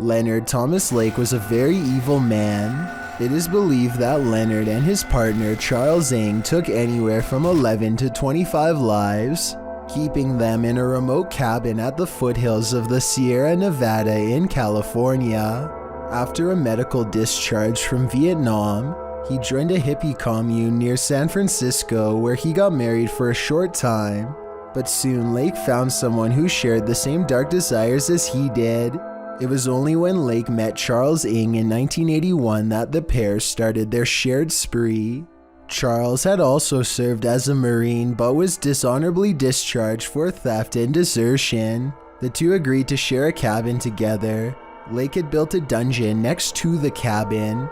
Leonard Thomas Lake was a very evil man. It is believed that Leonard and his partner Charles Ng took anywhere from 11 to 25 lives, keeping them in a remote cabin at the foothills of the Sierra Nevada in California. After a medical discharge from Vietnam, he joined a hippie commune near San Francisco where he got married for a short time, but soon Lake found someone who shared the same dark desires as he did. It was only when Lake met Charles Ng in 1981 that the pair started their shared spree. Charles had also served as a Marine but was dishonorably discharged for theft and desertion. The two agreed to share a cabin together. Lake had built a dungeon next to the cabin.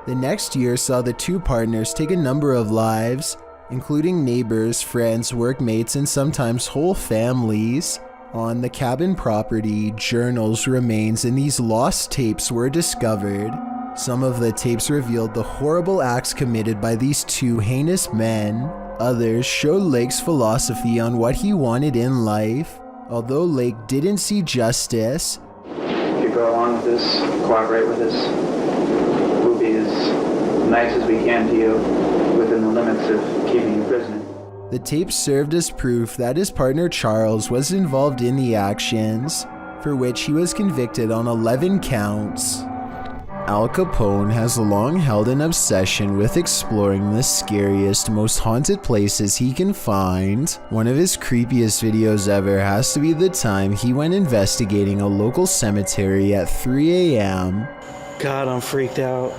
The next year saw the two partners take a number of lives, including neighbors, friends, workmates, and sometimes whole families. On the cabin property, journals, remains, and these lost tapes were discovered. Some of the tapes revealed the horrible acts committed by these two heinous men. Others showed Lake's philosophy on what he wanted in life. Although Lake didn't see justice, if you go along with this, cooperate with us, we'll be as nice as we can to you within the limits of keeping you prisoner. the tapes served as proof that his partner Charles was involved in the actions, for which he was convicted on 11 counts. Al Capone has long held an obsession with exploring the scariest, most haunted places he can find. One of his creepiest videos ever has to be the time he went investigating a local cemetery at 3 a.m. God, I'm freaked out.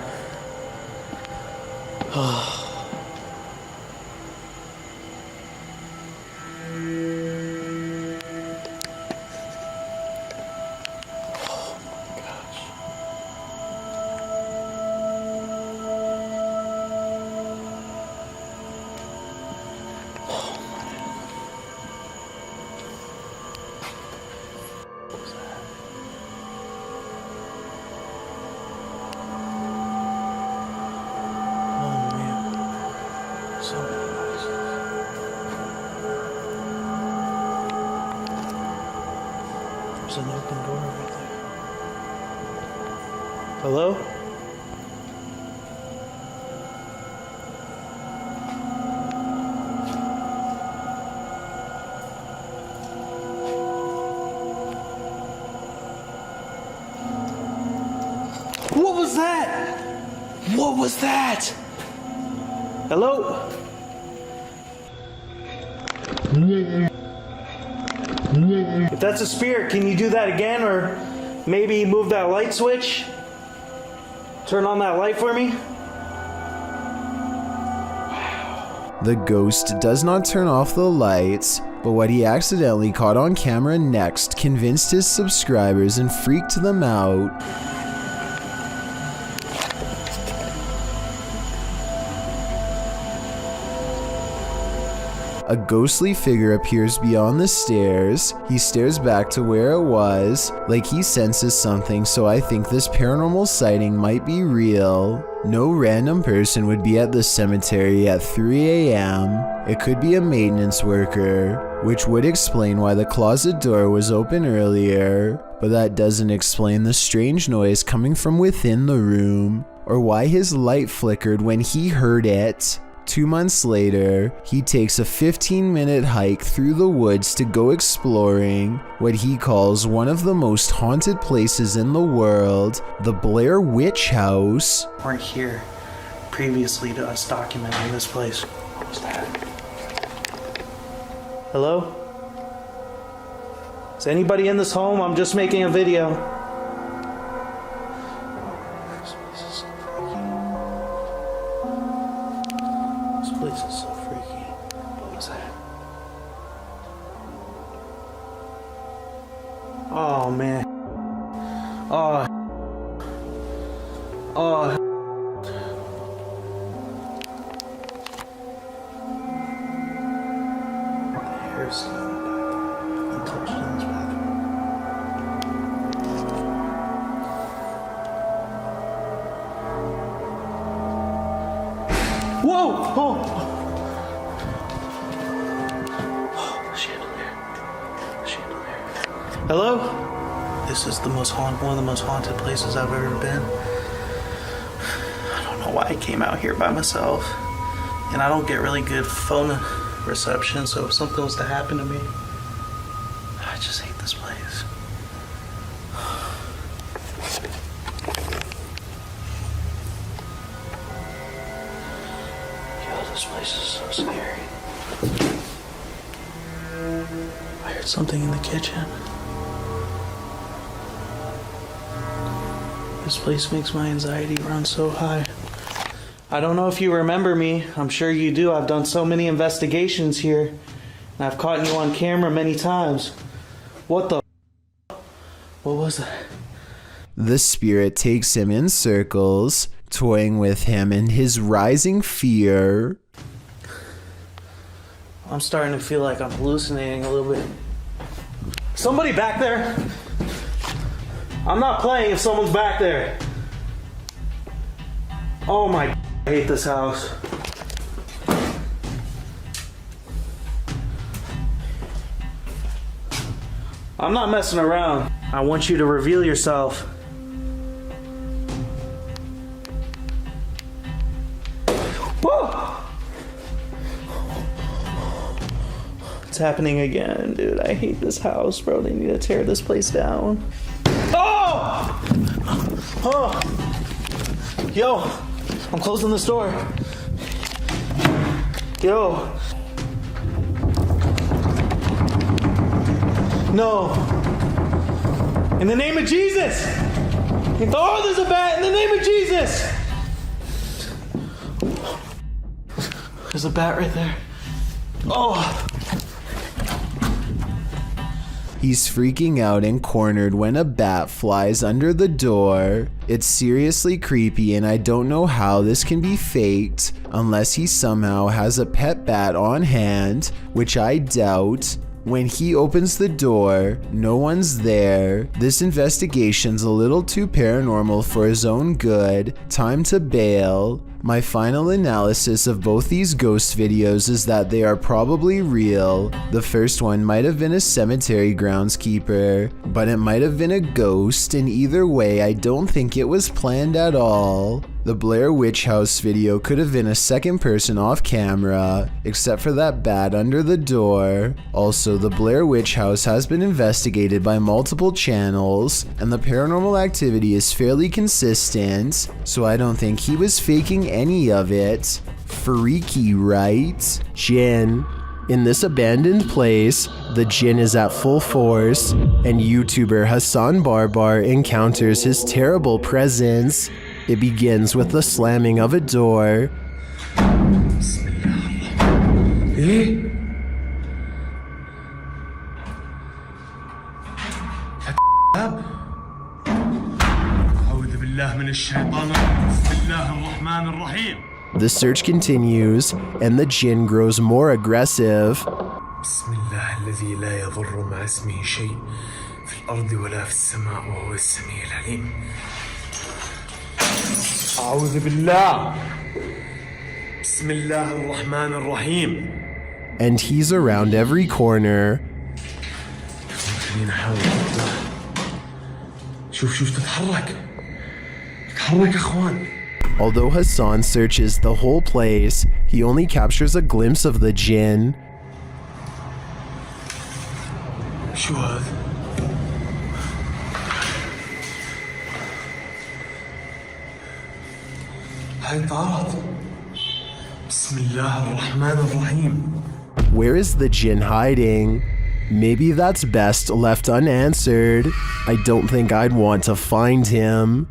There's an open door right there. Hello? What was that? What was that? Hello? If that's a spirit, can you do that again, or maybe move that light switch? Turn on that light for me? The ghost does not turn off the lights, but what he accidentally caught on camera next convinced his subscribers and freaked them out. A ghostly figure appears beyond the stairs. He stares back to where it was, like he senses something, so I think this paranormal sighting might be real. No random person would be at the cemetery at 3 a.m. It could be a maintenance worker, which would explain why the closet door was open earlier, but that doesn't explain the strange noise coming from within the room, or why his light flickered when he heard it. 2 months later, he takes a 15-minute hike through the woods to go exploring what he calls one of the most haunted places in the world, the Blair Witch House. Weren't here previously to us documenting this place. What was that? Hello? Is anybody in this home? I'm just making a video. This is so freaky. What was that? Oh man. Oh. The hair's still in the bathroom. Untouched in this bathroom. Whoa! Oh! Chandelier. Hello? place is one of the most haunted places I've ever been. I don't know why I came out here by myself. And I don't get really good phone reception, so if something was to happen to me, I just hate this place. Yo, this place is so scary. I heard something in the kitchen. This place makes my anxiety run so high. I don't know if you remember me. I'm sure you do. I've done so many investigations here. And I've caught you on camera many times. What the? What was that? The spirit takes him in circles, toying with him in his rising fear. I'm starting to feel like I'm hallucinating a little bit. Somebody back there? I'm not playing if someone's back there. Oh my, I hate this house. I'm not messing around. I want you to reveal yourself. Whoa! It's happening again, dude. I hate this house, bro. They need to tear this place down. Oh! Oh! Yo! I'm closing this door. Yo! No! In the name of Jesus! Oh, there's a bat! In the name of Jesus! There's a bat right there. Oh! He's freaking out and cornered when a bat flies under the door. It's seriously creepy, and I don't know how this can be faked unless he somehow has a pet bat on hand, which I doubt. When he opens the door, no one's there. This investigation's a little too paranormal for his own good. Time to bail. My final analysis of both these ghost videos is that they are probably real. The first one might have been a cemetery groundskeeper, but it might have been a ghost, and either way, I don't think it was planned at all. The Blair Witch House video could have been a second person off camera, except for that bat under the door. Also, the Blair Witch House has been investigated by multiple channels, and the paranormal activity is fairly consistent, so I don't think he was faking any of it. Freaky, right? Jinn. In this abandoned place, the jinn is at full force, and YouTuber Hassan Barbar encounters his terrible presence. It begins with the slamming of a door. The search continues, and the jinn grows more aggressive. And he's around every corner. Although Hassan searches the whole place, he only captures a glimpse of the jinn. Where is the jinn hiding? Maybe that's best left unanswered. I don't think I'd want to find him.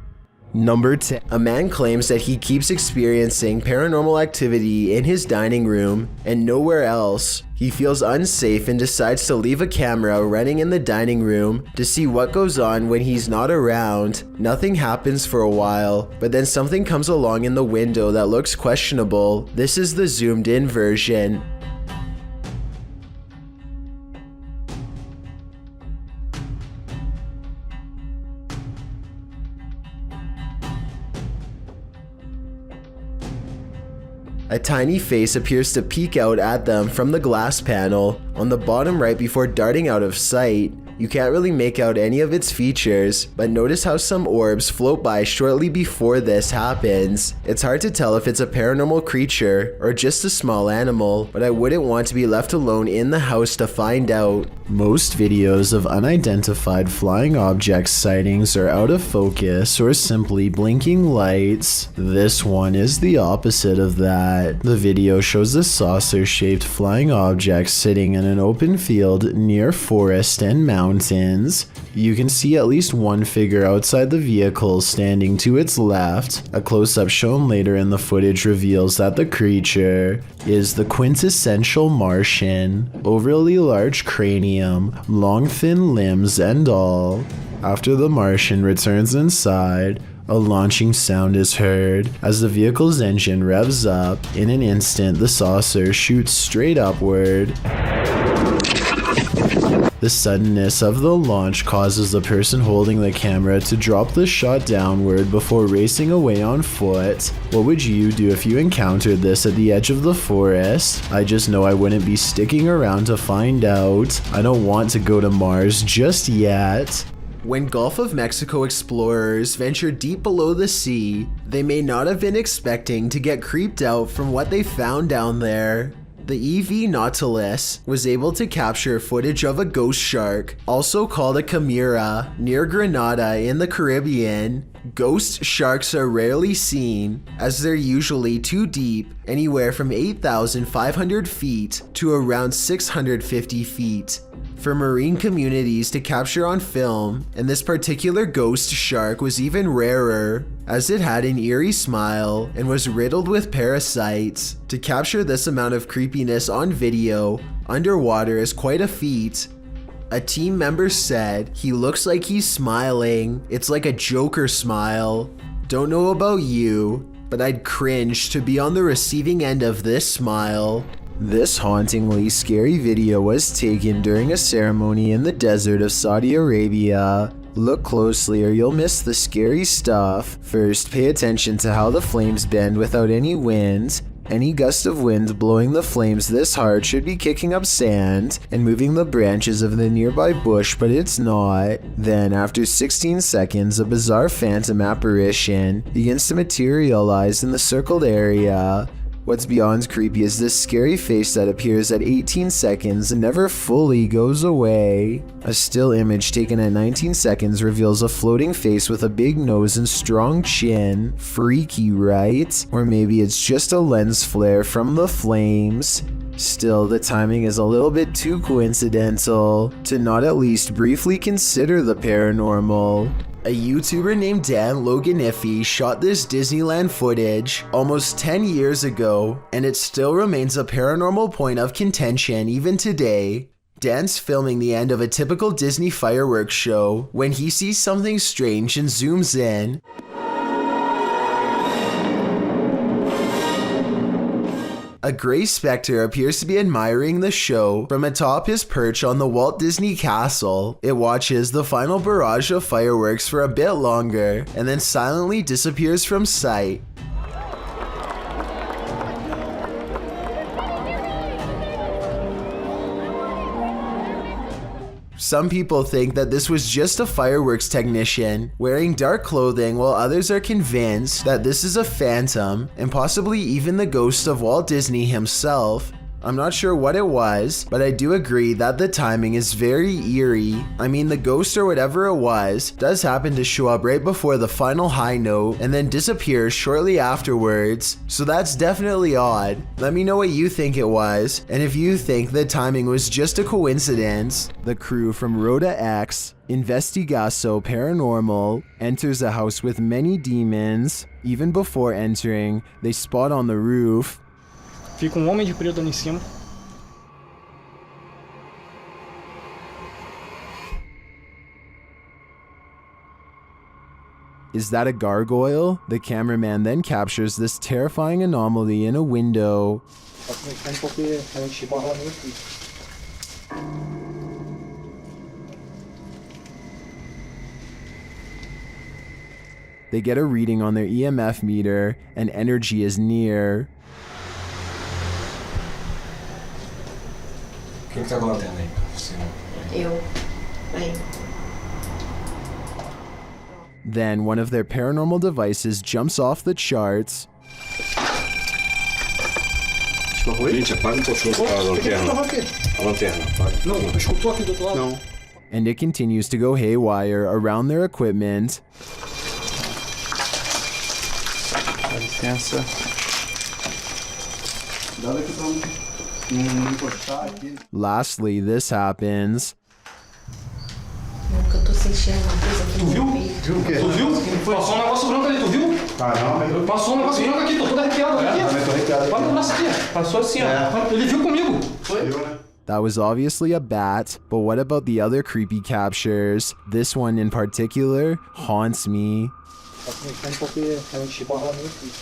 Number 10. A man claims that he keeps experiencing paranormal activity in his dining room and nowhere else. He feels unsafe and decides to leave a camera running in the dining room to see what goes on when he's not around. Nothing happens for a while, but then something comes along in the window that looks questionable. This is the zoomed in version. A tiny face appears to peek out at them from the glass panel on the bottom right before darting out of sight. You can't really make out any of its features, but notice how some orbs float by shortly before this happens. It's hard to tell if it's a paranormal creature or just a small animal, but I wouldn't want to be left alone in the house to find out. Most videos of unidentified flying object sightings are out of focus or simply blinking lights. This one is the opposite of that. The video shows a saucer-shaped flying object sitting in an open field near forest and mountains. You can see at least one figure outside the vehicle standing to its left. A close-up shown later in the footage reveals that the creature is the quintessential Martian. Overly large cranium, long thin limbs and all. After the Martian returns inside, a launching sound is heard. As the vehicle's engine revs up, in an instant the saucer shoots straight upward. The suddenness of the launch causes the person holding the camera to drop the shot downward before racing away on foot. What would you do if you encountered this at the edge of the forest? I just know I wouldn't be sticking around to find out. I don't want to go to Mars just yet. When Gulf of Mexico explorers ventured deep below the sea, they may not have been expecting to get creeped out from what they found down there. The EV Nautilus was able to capture footage of a ghost shark, also called a chimera, near Grenada in the Caribbean. Ghost sharks are rarely seen, as they're usually too deep, anywhere from 8,500 feet to around 650 feet. For marine communities to capture on film, and this particular ghost shark was even rarer, as it had an eerie smile and was riddled with parasites. To capture this amount of creepiness on video, underwater is quite a feat. A team member said, "He looks like he's smiling. It's like a Joker smile." Don't know about you, but I'd cringe to be on the receiving end of this smile. This hauntingly scary video was taken during a ceremony in the desert of Saudi Arabia. Look closely or you'll miss the scary stuff. First, pay attention to how the flames bend without any wind. Any gust of wind blowing the flames this hard should be kicking up sand and moving the branches of the nearby bush, but it's not. Then, after 16 seconds, a bizarre phantom apparition begins to materialize in the circled area. What's beyond creepy is this scary face that appears at 18 seconds and never fully goes away. A still image taken at 19 seconds reveals a floating face with a big nose and strong chin. Freaky, right? Or maybe it's just a lens flare from the flames. Still, the timing is a little bit too coincidental to not at least briefly consider the paranormal. A YouTuber named Dan Loganiffy shot this Disneyland footage almost 10 years ago, and it still remains a paranormal point of contention even today. Dan's filming the end of a typical Disney fireworks show when he sees something strange and zooms in. A gray specter appears to be admiring the show from atop his perch on the Walt Disney Castle. It watches the final barrage of fireworks for a bit longer and then silently disappears from sight. Some people think that this was just a fireworks technician wearing dark clothing, while others are convinced that this is a phantom and possibly even the ghost of Walt Disney himself. I'm not sure what it was, but I do agree that the timing is very eerie. I mean, the ghost or whatever it was does happen to show up right before the final high note and then disappears shortly afterwards, so that's definitely odd. Let me know what you think it was, and if you think the timing was just a coincidence. The crew from Rhoda X Investigaso Paranormal enters a house with many demons. Even before entering, they spot on the roof fica homem de preto ali em cima. Is that a gargoyle? The cameraman then captures this terrifying anomaly in a window. They get a reading on their EMF meter, and energy is near. O que tá acontecendo aí? Eu. Then one of their paranormal devices jumps off the charts. Gente, apaga um pouquinho a lanterna. A lanterna, apaga. Não, escutou aqui do outro lado? Não. And it continues to go haywire around their equipment. Dá licença. Lastly, this happens. Eu tô sentindo uma coisa aqui no meu peito. Viu o quê? Tu viu? Passou um negócio branco ali, tu viu? Caramba. Passou um negócio branco aqui, tô todo arrepiado aqui. Tô arrepiado Olha o aqui. braço aqui. Passou assim, ó. Ele viu comigo. Viu, né? That was obviously a bat, but what about the other creepy captures? This one in particular haunts me. Tá começando porque a gente barra meio aqui.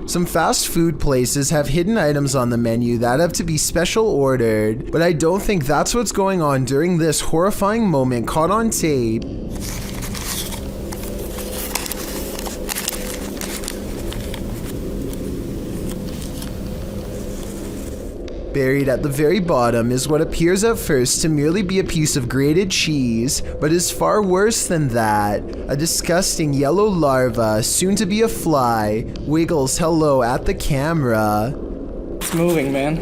Some fast food places have hidden items on the menu that have to be special ordered, but I don't think that's what's going on during this horrifying moment caught on tape. Buried at the very bottom is what appears at first to merely be a piece of grated cheese, but is far worse than that. A disgusting yellow larva, soon to be a fly, wiggles hello at the camera. It's moving, man.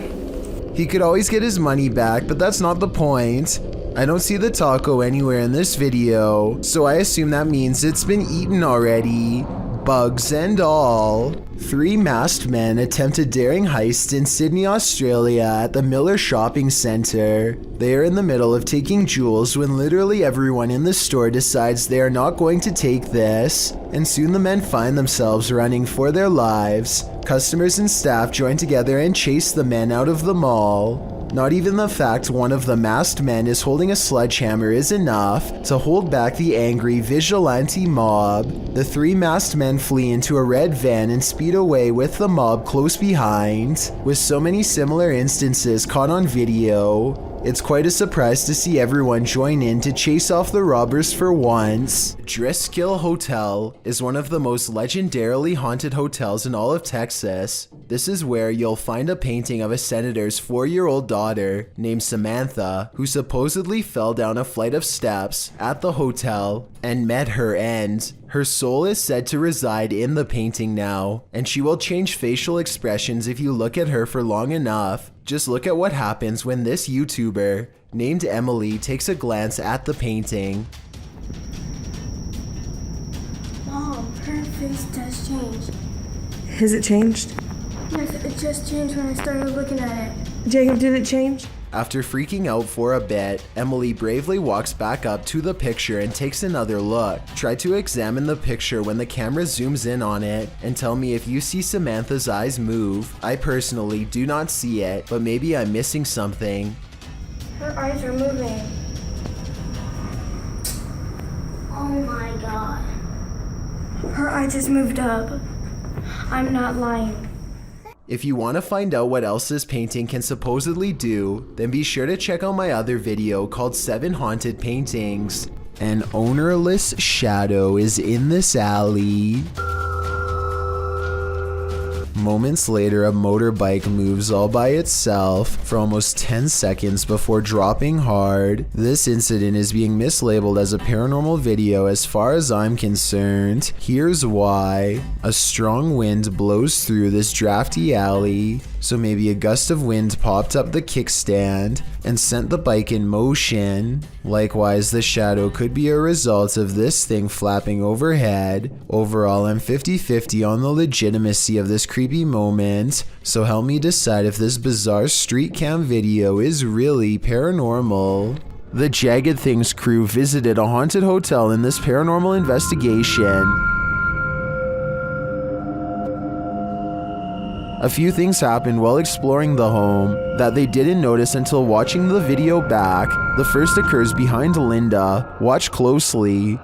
He could always get his money back, but that's not the point. I don't see the taco anywhere in this video, so I assume that means it's been eaten already. Bugs and all. 3 masked men attempt a daring heist in Sydney, Australia at the Miller Shopping Centre. They are in the middle of taking jewels when literally everyone in the store decides they are not going to take this, and soon the men find themselves running for their lives. Customers and staff join together and chase the men out of the mall. Not even the fact one of the masked men is holding a sledgehammer is enough to hold back the angry vigilante mob. The 3 masked men flee into a red van and speed away with the mob close behind. With so many similar instances caught on video, it's quite a surprise to see everyone join in to chase off the robbers for once. Driskill Hotel is one of the most legendarily haunted hotels in all of Texas. This is where you'll find a painting of a senator's 4-year-old daughter named Samantha, who supposedly fell down a flight of steps at the hotel and met her end. Her soul is said to reside in the painting now, and she will change facial expressions if you look at her for long enough. Just look at what happens when this YouTuber, named Emily, takes a glance at the painting. Mom, her face does change. Has it changed? Yes, it just changed when I started looking at it. Jacob, did it change? After freaking out for a bit, Emily bravely walks back up to the picture and takes another look. Try to examine the picture when the camera zooms in on it and tell me if you see Samantha's eyes move. I personally do not see it, but maybe I'm missing something. Her eyes are moving. Oh my god. Her eye just moved up. I'm not lying. If you want to find out what else this painting can supposedly do, then be sure to check out my other video called 7 Haunted Paintings. An ownerless shadow is in this alley. Moments later, a motorbike moves all by itself for almost 10 seconds before dropping hard. This incident is being mislabeled as a paranormal video as far as I'm concerned. Here's why. A strong wind blows through this drafty alley, so maybe a gust of wind popped up the kickstand and sent the bike in motion. Likewise, the shadow could be a result of this thing flapping overhead. Overall, I'm 50-50 on the legitimacy of this creepy moment, so help me decide if this bizarre street cam video is really paranormal. The Jagged Things crew visited a haunted hotel in this paranormal investigation. A few things happened while exploring the home that they didn't notice until watching the video back. The first occurs behind Linda. Watch closely.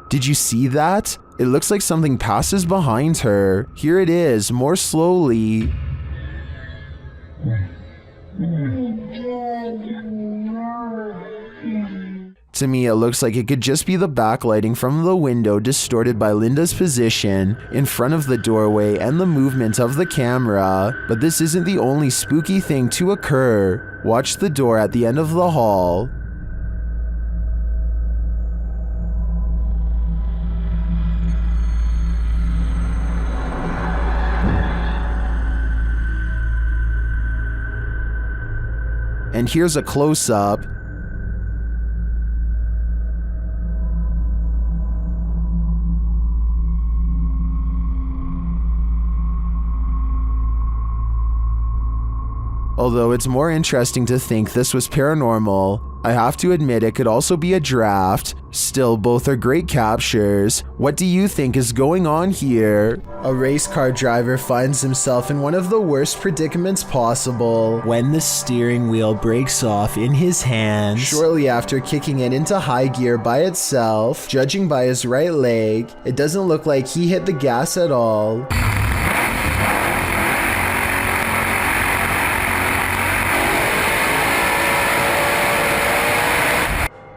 Did you see that? It looks like something passes behind her. Here it is, more slowly. To me, it looks like it could just be the backlighting from the window distorted by Linda's position in front of the doorway and the movement of the camera. But this isn't the only spooky thing to occur. Watch the door at the end of the hall. And here's a close-up. Although it's more interesting to think this was paranormal, I have to admit it could also be a draft. Still, both are great captures. What do you think is going on here? A race car driver finds himself in one of the worst predicaments possible when the steering wheel breaks off in his hands shortly after kicking it into high gear by itself. Judging by his right leg, it doesn't look like he hit the gas at all.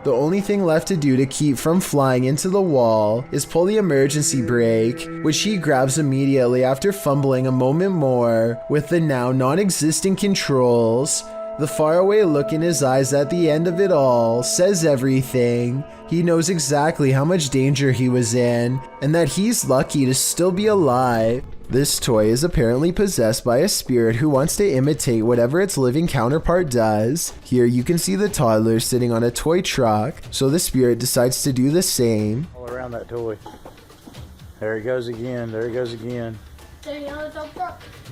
The only thing left to do to keep from flying into the wall is pull the emergency brake, which he grabs immediately after fumbling a moment more with the now non-existent controls. The faraway look in his eyes at the end of it all says everything. He knows exactly how much danger he was in, and that he's lucky to still be alive. This toy is apparently possessed by a spirit who wants to imitate whatever its living counterpart does. Here you can see the toddler sitting on a toy truck, so the spirit decides to do the same. All around that toy. There it goes again, there it goes again.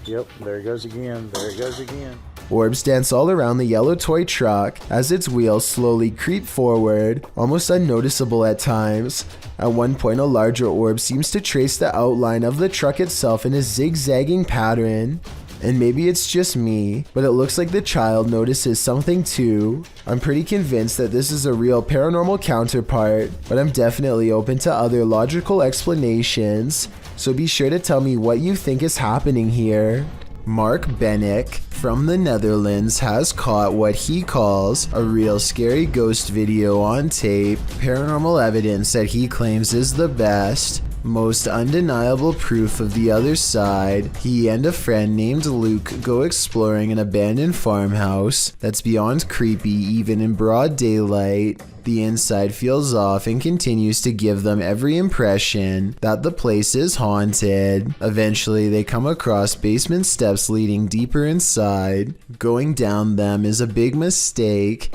Yep, there it goes again, there it goes again. Orbs dance all around the yellow toy truck as its wheels slowly creep forward, almost unnoticeable at times. At one point, a larger orb seems to trace the outline of the truck itself in a zigzagging pattern. And maybe it's just me, but it looks like the child notices something too. I'm pretty convinced that this is a real paranormal counterpart, but I'm definitely open to other logical explanations. So be sure to tell me what you think is happening here. Mark Bennick from the Netherlands has caught what he calls a real scary ghost video on tape, paranormal evidence that he claims is the best, most undeniable proof of the other side. He and a friend named Luke go exploring an abandoned farmhouse that's beyond creepy even in broad daylight. The inside feels off and continues to give them every impression that the place is haunted. Eventually, they come across basement steps leading deeper inside. Going down them is a big mistake.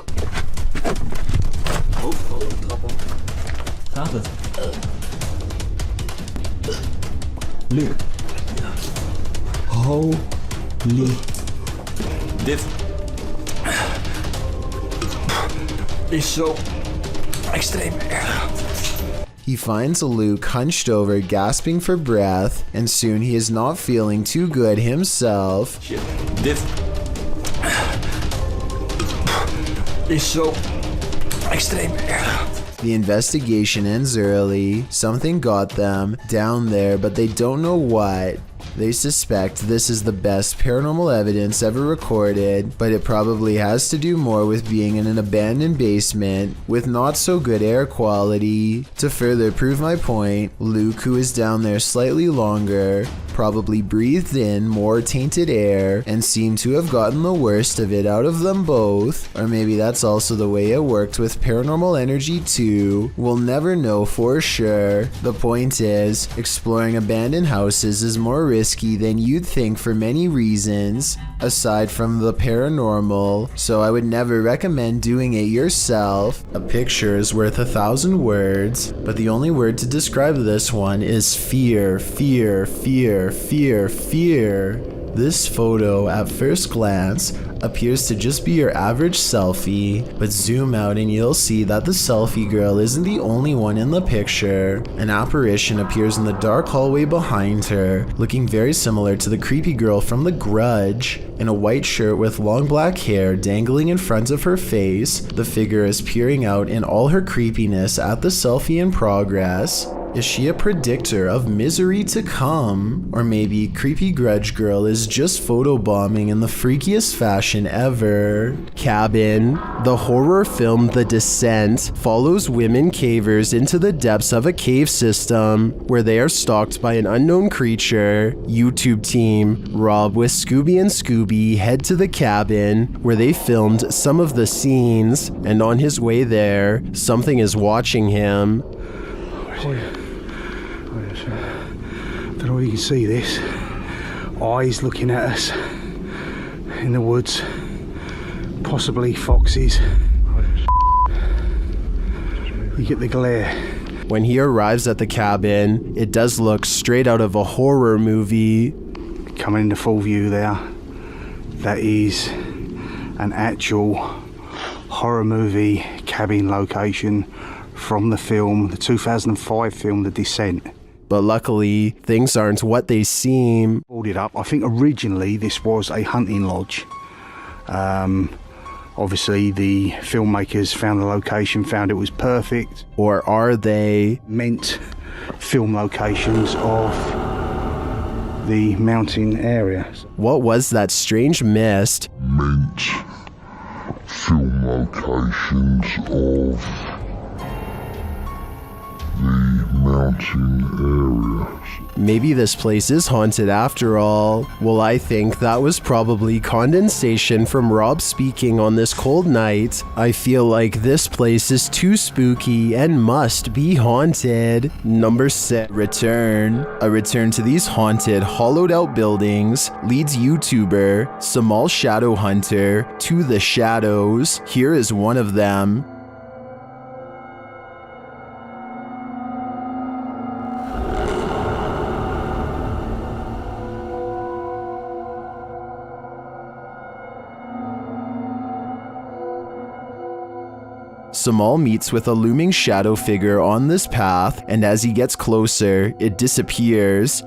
Luke. Holy. Dit is zo extreem erg. He finds Luke hunched over, gasping for breath, and soon he is not feeling too good himself. Shit. Dit is zo extreem erg. The investigation ends early. Something got them down there, but they don't know what. They suspect this is the best paranormal evidence ever recorded, but it probably has to do more with being in an abandoned basement with not so good air quality. To further prove my point, Luke, who is down there slightly longer, probably breathed in more tainted air and seemed to have gotten the worst of it out of them both. Or maybe that's also the way it worked with paranormal energy too. We'll never know for sure. The point is, exploring abandoned houses is more risky than you'd think for many reasons, aside from the paranormal, so I would never recommend doing it yourself. A picture is worth 1,000 words, but the only word to describe this one is fear, fear, fear, fear, fear. This photo, at first glance, appears to just be your average selfie, but zoom out and you'll see that the selfie girl isn't the only one in the picture. An apparition appears in the dark hallway behind her, looking very similar to the creepy girl from The Grudge. In a white shirt with long black hair dangling in front of her face, the figure is peering out in all her creepiness at the selfie in progress. Is she a predictor of misery to come? Or maybe Creepy Grudge Girl is just photobombing in the freakiest fashion ever? Cabin. The horror film The Descent follows women cavers into the depths of a cave system where they are stalked by an unknown creature. YouTube team Rob with Scooby and Scooby head to the cabin where they filmed some of the scenes, and on his way there, something is watching him. I don't know if you can see this. Eyes looking at us in the woods. Possibly foxes. You get the glare. When he arrives at the cabin, it does look straight out of a horror movie. Coming into full view there, that is an actual horror movie cabin location from the film, the 2005 film, The Descent. But luckily, things aren't what they seem. Pulled it up. I think originally this was a hunting lodge. Obviously, the filmmakers found the location, found it was perfect. Or are they? Meant film locations of the mountain area. What was that strange mist? Meant film locations of the mountain areas. Maybe this place is haunted after all. Well, I think that was probably condensation from Rob speaking on this cold night. I feel like this place is too spooky and must be haunted. Number 6, Return. A return to these haunted, hollowed out buildings leads YouTuber Samal Shadow Hunter to the shadows. Here is one of them. Samal meets with a looming shadow figure on this path, and as he gets closer, it disappears.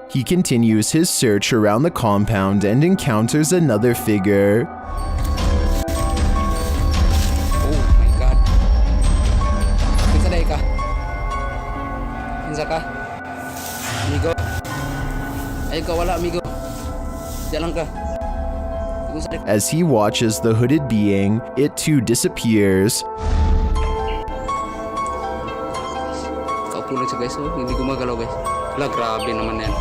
He continues his search around the compound and encounters another figure. Oh my god. Kinsa day ka? Kinsa ka? Amigo? Ay ka wala amigo. As he watches the hooded being, it too disappears. Kaupo lang siya guys, oh. Hindi gumagalaw guys. Hala, grabe naman yan.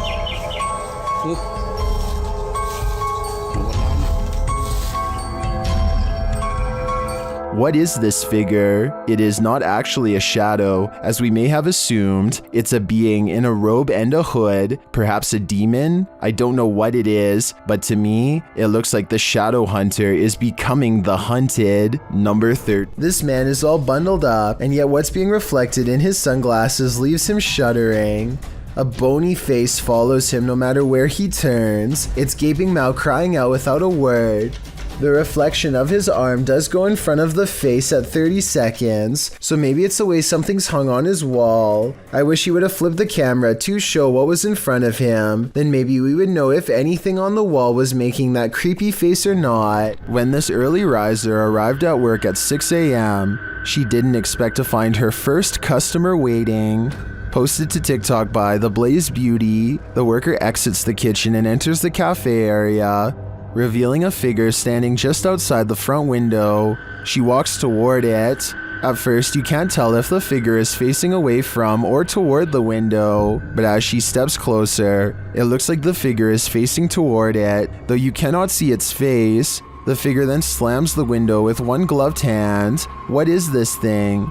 What is this figure? It is not actually a shadow, as we may have assumed. It's a being in a robe and a hood, perhaps a demon? I don't know what it is, but to me, it looks like the shadow hunter is becoming the hunted. Number 30. This man is all bundled up, and yet what's being reflected in his sunglasses leaves him shuddering. A bony face follows him no matter where he turns, its gaping mouth crying out without a word. The reflection of his arm does go in front of the face at 30 seconds, so maybe it's the way something's hung on his wall. I wish he would have flipped the camera to show what was in front of him, then maybe we would know if anything on the wall was making that creepy face or not. When this early riser arrived at work at 6 a.m., she didn't expect to find her first customer waiting. Posted to TikTok by The Blaze Beauty, the worker exits the kitchen and enters the cafe area, revealing a figure standing just outside the front window. She walks toward it. At first, you can't tell if the figure is facing away from or toward the window, but as she steps closer, it looks like the figure is facing toward it, though you cannot see its face. The figure then slams the window with one gloved hand. What is this thing?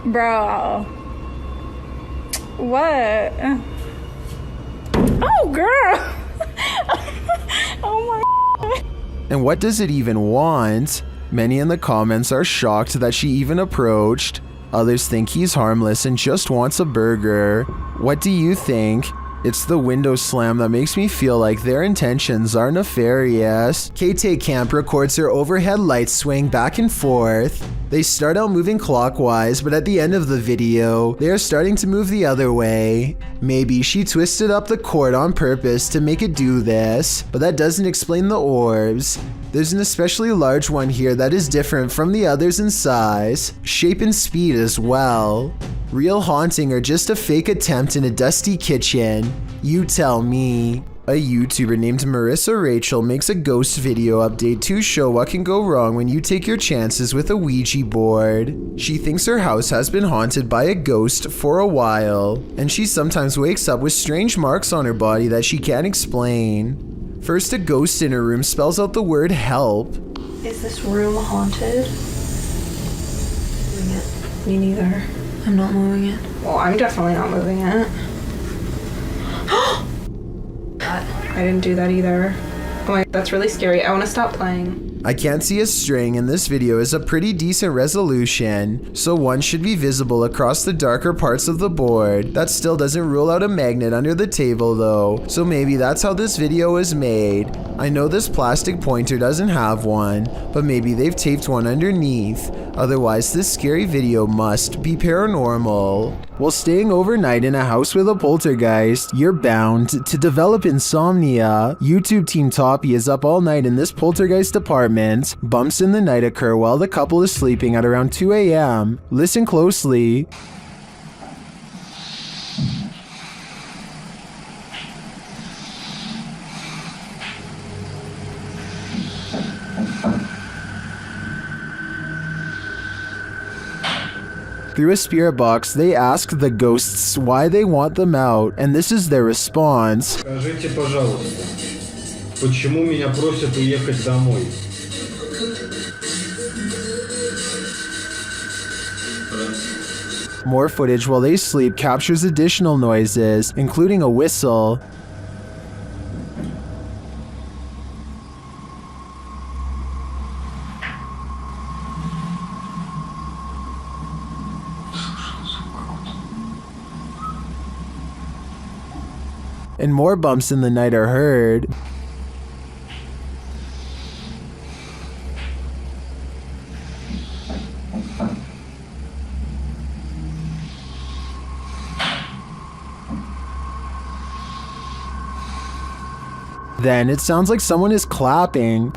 Bro. What? Oh, girl. Oh my. And what does it even want? Many in the comments are shocked that she even approached. Others think he's harmless and just wants a burger. What do you think? It's the window slam that makes me feel like their intentions are nefarious. KT Camp records her overhead lights swaying back and forth. They start out moving clockwise, but at the end of the video, they are starting to move the other way. Maybe she twisted up the cord on purpose to make it do this, but that doesn't explain the orbs. There's an especially large one here that is different from the others in size, shape and speed as well. Real haunting or just a fake attempt in a dusty kitchen? You tell me. A YouTuber named Marissa Rachel makes a ghost video update to show what can go wrong when you take your chances with a Ouija board. She thinks her house has been haunted by a ghost for a while, and she sometimes wakes up with strange marks on her body that she can't explain. First, a ghost in her room spells out the word help. Is this room haunted? Moving it. Me neither. I'm not moving it. Well, I'm definitely not moving it. I didn't do that either. Oh my, that's really scary. I want to stop playing. I can't see a string, and this video is a pretty decent resolution, so one should be visible across the darker parts of the board. That still doesn't rule out a magnet under the table though, so maybe that's how this video was made. I know this plastic pointer doesn't have one, but maybe they've taped one underneath. Otherwise, this scary video must be paranormal. While staying overnight in a house with a poltergeist, you're bound to develop insomnia. YouTube Team Toppy is up all night in this poltergeist apartment. Bumps in the night occur while the couple is sleeping at around 2 a.m. Listen closely. Through a spirit box, they ask the ghosts why they want them out, and this is their response. Скажите, пожалуйста, почему меня просят уехать домой? More footage while they sleep captures additional noises, including a whistle. And more bumps in the night are heard. Then it sounds like someone is clapping.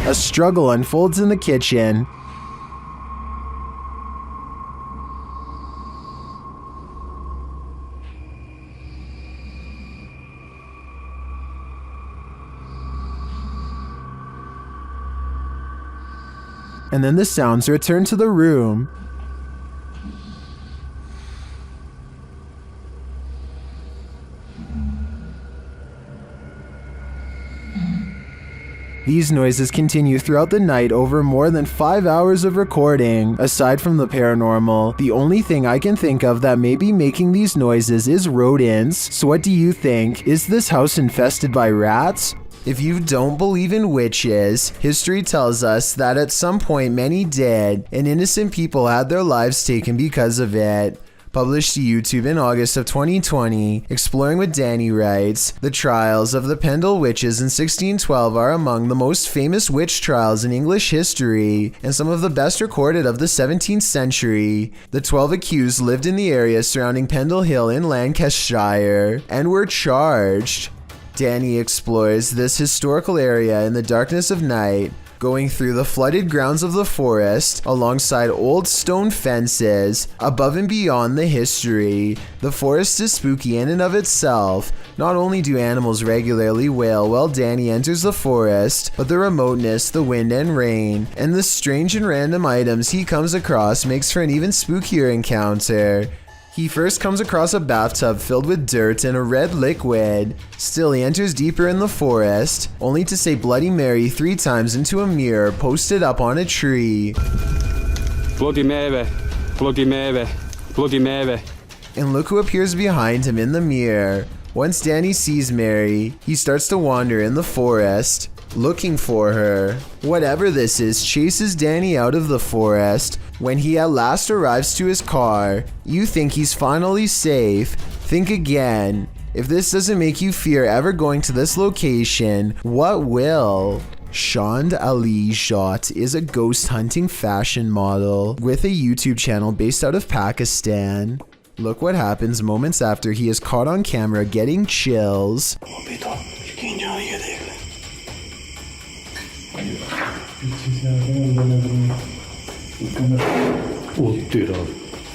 A struggle unfolds in the kitchen. And then the sounds return to the room. These noises continue throughout the night over more than 5 hours of recording. Aside from the paranormal, the only thing I can think of that may be making these noises is rodents. So what do you think? Is this house infested by rats? If you don't believe in witches, history tells us that at some point many did, and innocent people had their lives taken because of it. Published to YouTube in August of 2020, Exploring with Danny writes, "The trials of the Pendle witches in 1612 are among the most famous witch trials in English history, and some of the best recorded of the 17th century. The 12 accused lived in the area surrounding Pendle Hill in Lancashire, and were charged." Danny explores this historical area in the darkness of night, going through the flooded grounds of the forest, alongside old stone fences, above and beyond the history. The forest is spooky in and of itself. Not only do animals regularly wail while Danny enters the forest, but the remoteness, the wind and rain, and the strange and random items he comes across makes for an even spookier encounter. He first comes across a bathtub filled with dirt and a red liquid. Still, he enters deeper in the forest, only to say Bloody Mary 3 times into a mirror posted up on a tree. Bloody Mary, Bloody Mary, Bloody Mary. And look who appears behind him in the mirror. Once Danny sees Mary, he starts to wander in the forest, looking for her. Whatever this is chases Danny out of the forest. When he at last arrives to his car, you think he's finally safe. Think again. If this doesn't make you fear ever going to this location, what will? Shand Ali Jat is a ghost hunting fashion model with a YouTube channel based out of Pakistan. Look what happens moments after he is caught on camera getting chills.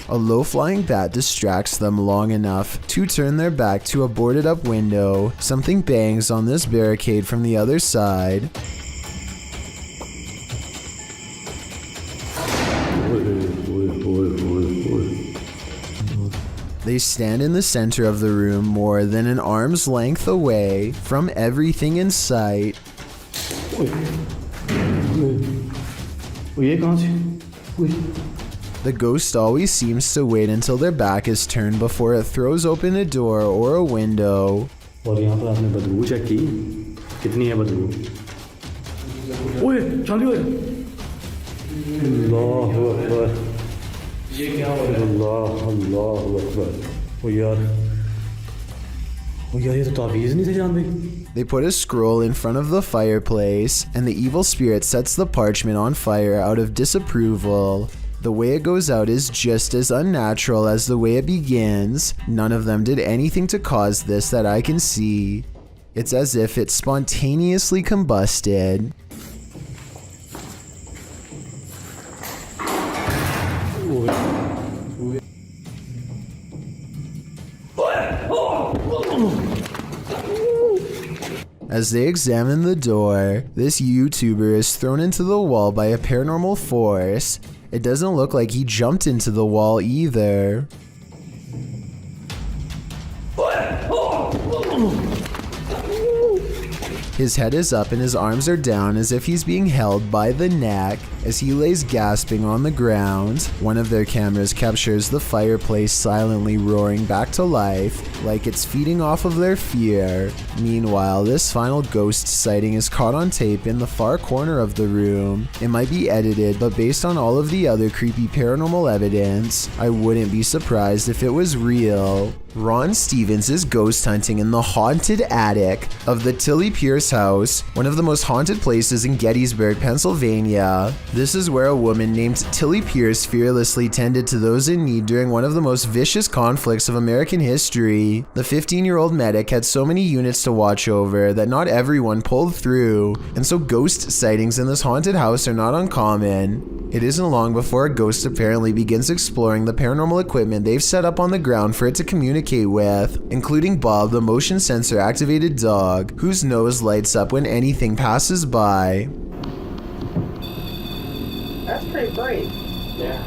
A low-flying bat distracts them long enough to turn their back to a boarded-up window. Something bangs on this barricade from the other side. They stand in the center of the room more than an arm's length away from everything in sight. The ghost always seems to wait until their back is turned before it throws open a door or a window. They put a scroll in front of the fireplace, and the evil spirit sets the parchment on fire out of disapproval. The way it goes out is just as unnatural as the way it begins. None of them did anything to cause this that I can see. It's as if it spontaneously combusted. As they examine the door, this YouTuber is thrown into the wall by a paranormal force. It doesn't look like he jumped into the wall either. His head is up and his arms are down as if he's being held by the neck. As he lays gasping on the ground, one of their cameras captures the fireplace silently roaring back to life, like it's feeding off of their fear. Meanwhile, this final ghost sighting is caught on tape in the far corner of the room. It might be edited, but based on all of the other creepy paranormal evidence, I wouldn't be surprised if it was real. Ron Stevens is ghost hunting in the haunted attic of the Tilly Pierce house, one of the most haunted places in Gettysburg, Pennsylvania. This is where a woman named Tilly Pierce fearlessly tended to those in need during one of the most vicious conflicts of American history. The 15-year-old medic had so many units to watch over that not everyone pulled through, and so ghost sightings in this haunted house are not uncommon. It isn't long before a ghost apparently begins exploring the paranormal equipment they've set up on the ground for it to communicate with, including Bob, the motion sensor activated dog, whose nose lights up when anything passes by. That's pretty bright. Yeah,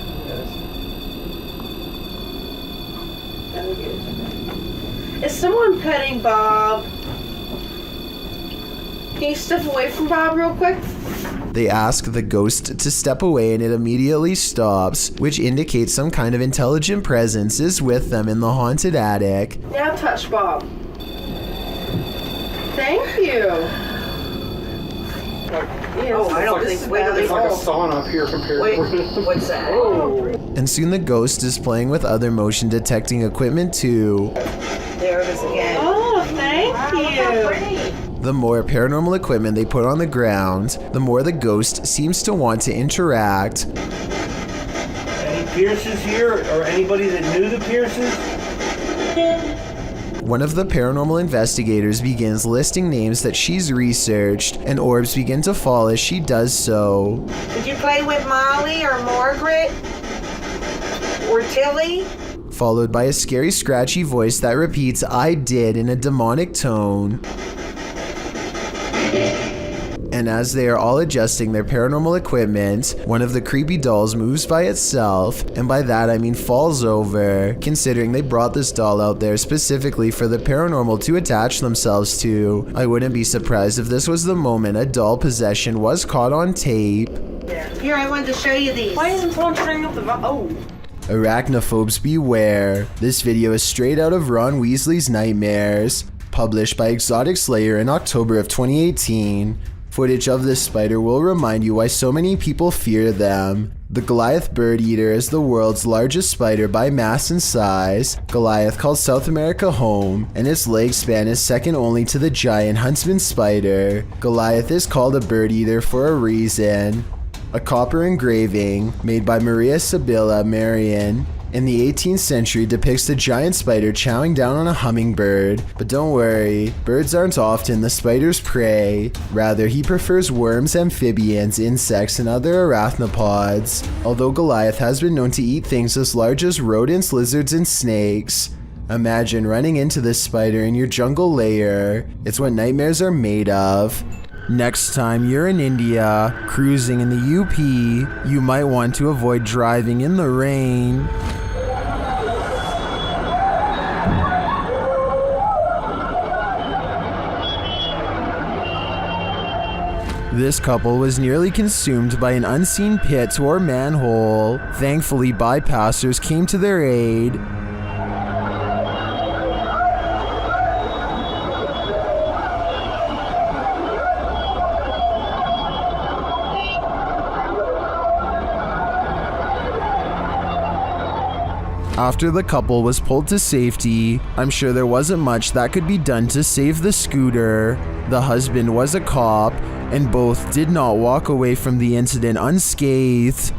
it is. Is someone petting Bob? Can you step away from Bob real quick? They ask the ghost to step away and it immediately stops, which indicates some kind of intelligent presence is with them in the haunted attic. Now touch Bob. Thank you. Oh, I don't think it's like a sauna up here compared to... What's that? And soon the ghost is playing with other motion detecting equipment too. There it is again. Oh, thank you. The more paranormal equipment they put on the ground, the more the ghost seems to want to interact. Any Pierces here, or anybody that knew the Pierces? One of the paranormal investigators begins listing names that she's researched, and orbs begin to fall as she does so. Did you play with Molly or Margaret? Or Tilly? Followed by a scary scratchy voice that repeats "I did" in a demonic tone. And as they are all adjusting their paranormal equipment, one of the creepy dolls moves by itself, and by that I mean falls over, considering they brought this doll out there specifically for the paranormal to attach themselves to. I wouldn't be surprised if this was the moment a doll possession was caught on tape. Here, I wanted to show you these. Why isn't someone turning up the Arachnophobes beware. This video is straight out of Ron Weasley's Nightmares, published by Exotic Slayer in October of 2018. Footage of this spider will remind you why so many people fear them. The Goliath bird eater is the world's largest spider by mass and size. Goliath calls South America home, and its leg span is second only to the giant huntsman spider. Goliath is called a bird eater for a reason. A copper engraving made by Maria Sibylla Marian in the 18th century depicts the giant spider chowing down on a hummingbird. But don't worry, birds aren't often the spider's prey. Rather, he prefers worms, amphibians, insects, and other arachnopods. Although Goliath has been known to eat things as large as rodents, lizards, and snakes. Imagine running into this spider in your jungle lair. It's what nightmares are made of. Next time you're in India, cruising in the UP, you might want to avoid driving in the rain. This couple was nearly consumed by an unseen pit or manhole. Thankfully, bypassers came to their aid. After the couple was pulled to safety, I'm sure there wasn't much that could be done to save the scooter. The husband was a cop, and both did not walk away from the incident unscathed.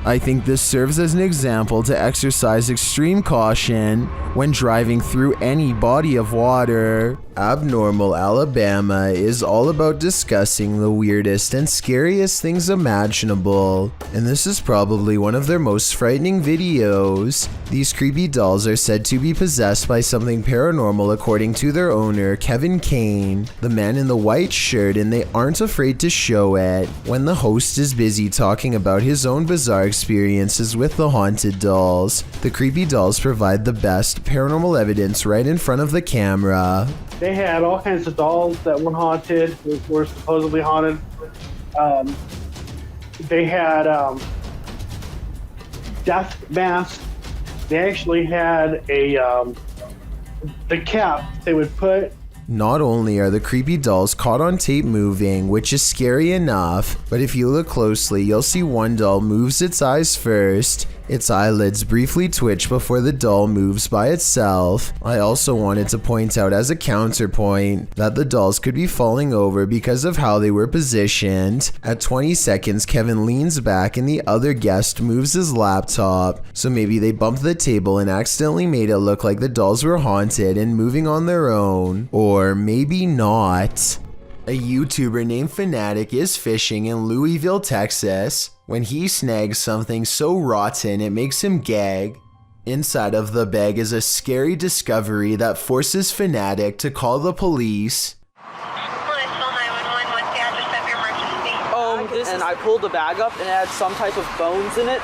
I think this serves as an example to exercise extreme caution when driving through any body of water. Abnormal Alabama is all about discussing the weirdest and scariest things imaginable, and this is probably one of their most frightening videos. These creepy dolls are said to be possessed by something paranormal according to their owner, Kevin Kane, the man in the white shirt, and they aren't afraid to show it when the host is busy talking about his own bizarre experiences with the haunted dolls. The creepy dolls provide the best paranormal evidence right in front of the camera. They had all kinds of dolls that were haunted, were supposedly haunted. They had death masks. They actually had the cap they would put. Not only are the creepy dolls caught on tape moving, which is scary enough, but if you look closely, you'll see one doll moves its eyes first. Its eyelids briefly twitch before the doll moves by itself. I also wanted to point out as a counterpoint that the dolls could be falling over because of how they were positioned. At 20 seconds, Kevin leans back and the other guest moves his laptop. So maybe they bumped the table and accidentally made it look like the dolls were haunted and moving on their own. Or maybe not. A YouTuber named Fanatic is fishing in Louisville, Texas, when he snags something so rotten it makes him gag. Inside of the bag is a scary discovery that forces Fanatic to call the police. And I pulled the bag up and it had some type of bones in it.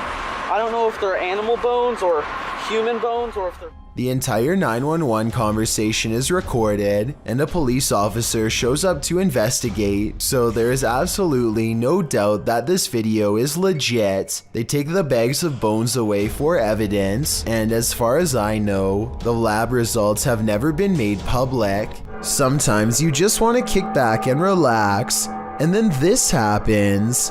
I don't know if they're animal bones or human bones or if they're... The entire 911 conversation is recorded, and a police officer shows up to investigate, so there is absolutely no doubt that this video is legit. They take the bags of bones away for evidence, and as far as I know, the lab results have never been made public. Sometimes you just want to kick back and relax, and then this happens.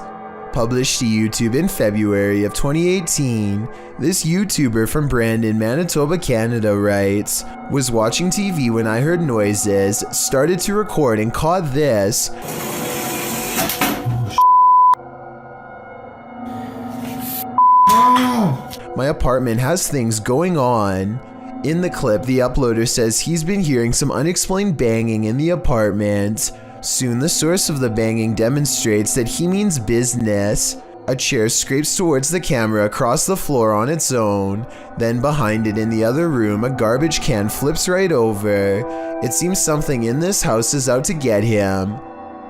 Published to YouTube in February of 2018, this YouTuber from Brandon, Manitoba, Canada writes, "Was watching TV when I heard noises, started to record and caught this. My apartment has things going on." In the clip, the uploader says he's been hearing some unexplained banging in the apartment. Soon, the source of the banging demonstrates that he means business. A chair scrapes towards the camera across the floor on its own. Then behind it in the other room, a garbage can flips right over. It seems something in this house is out to get him.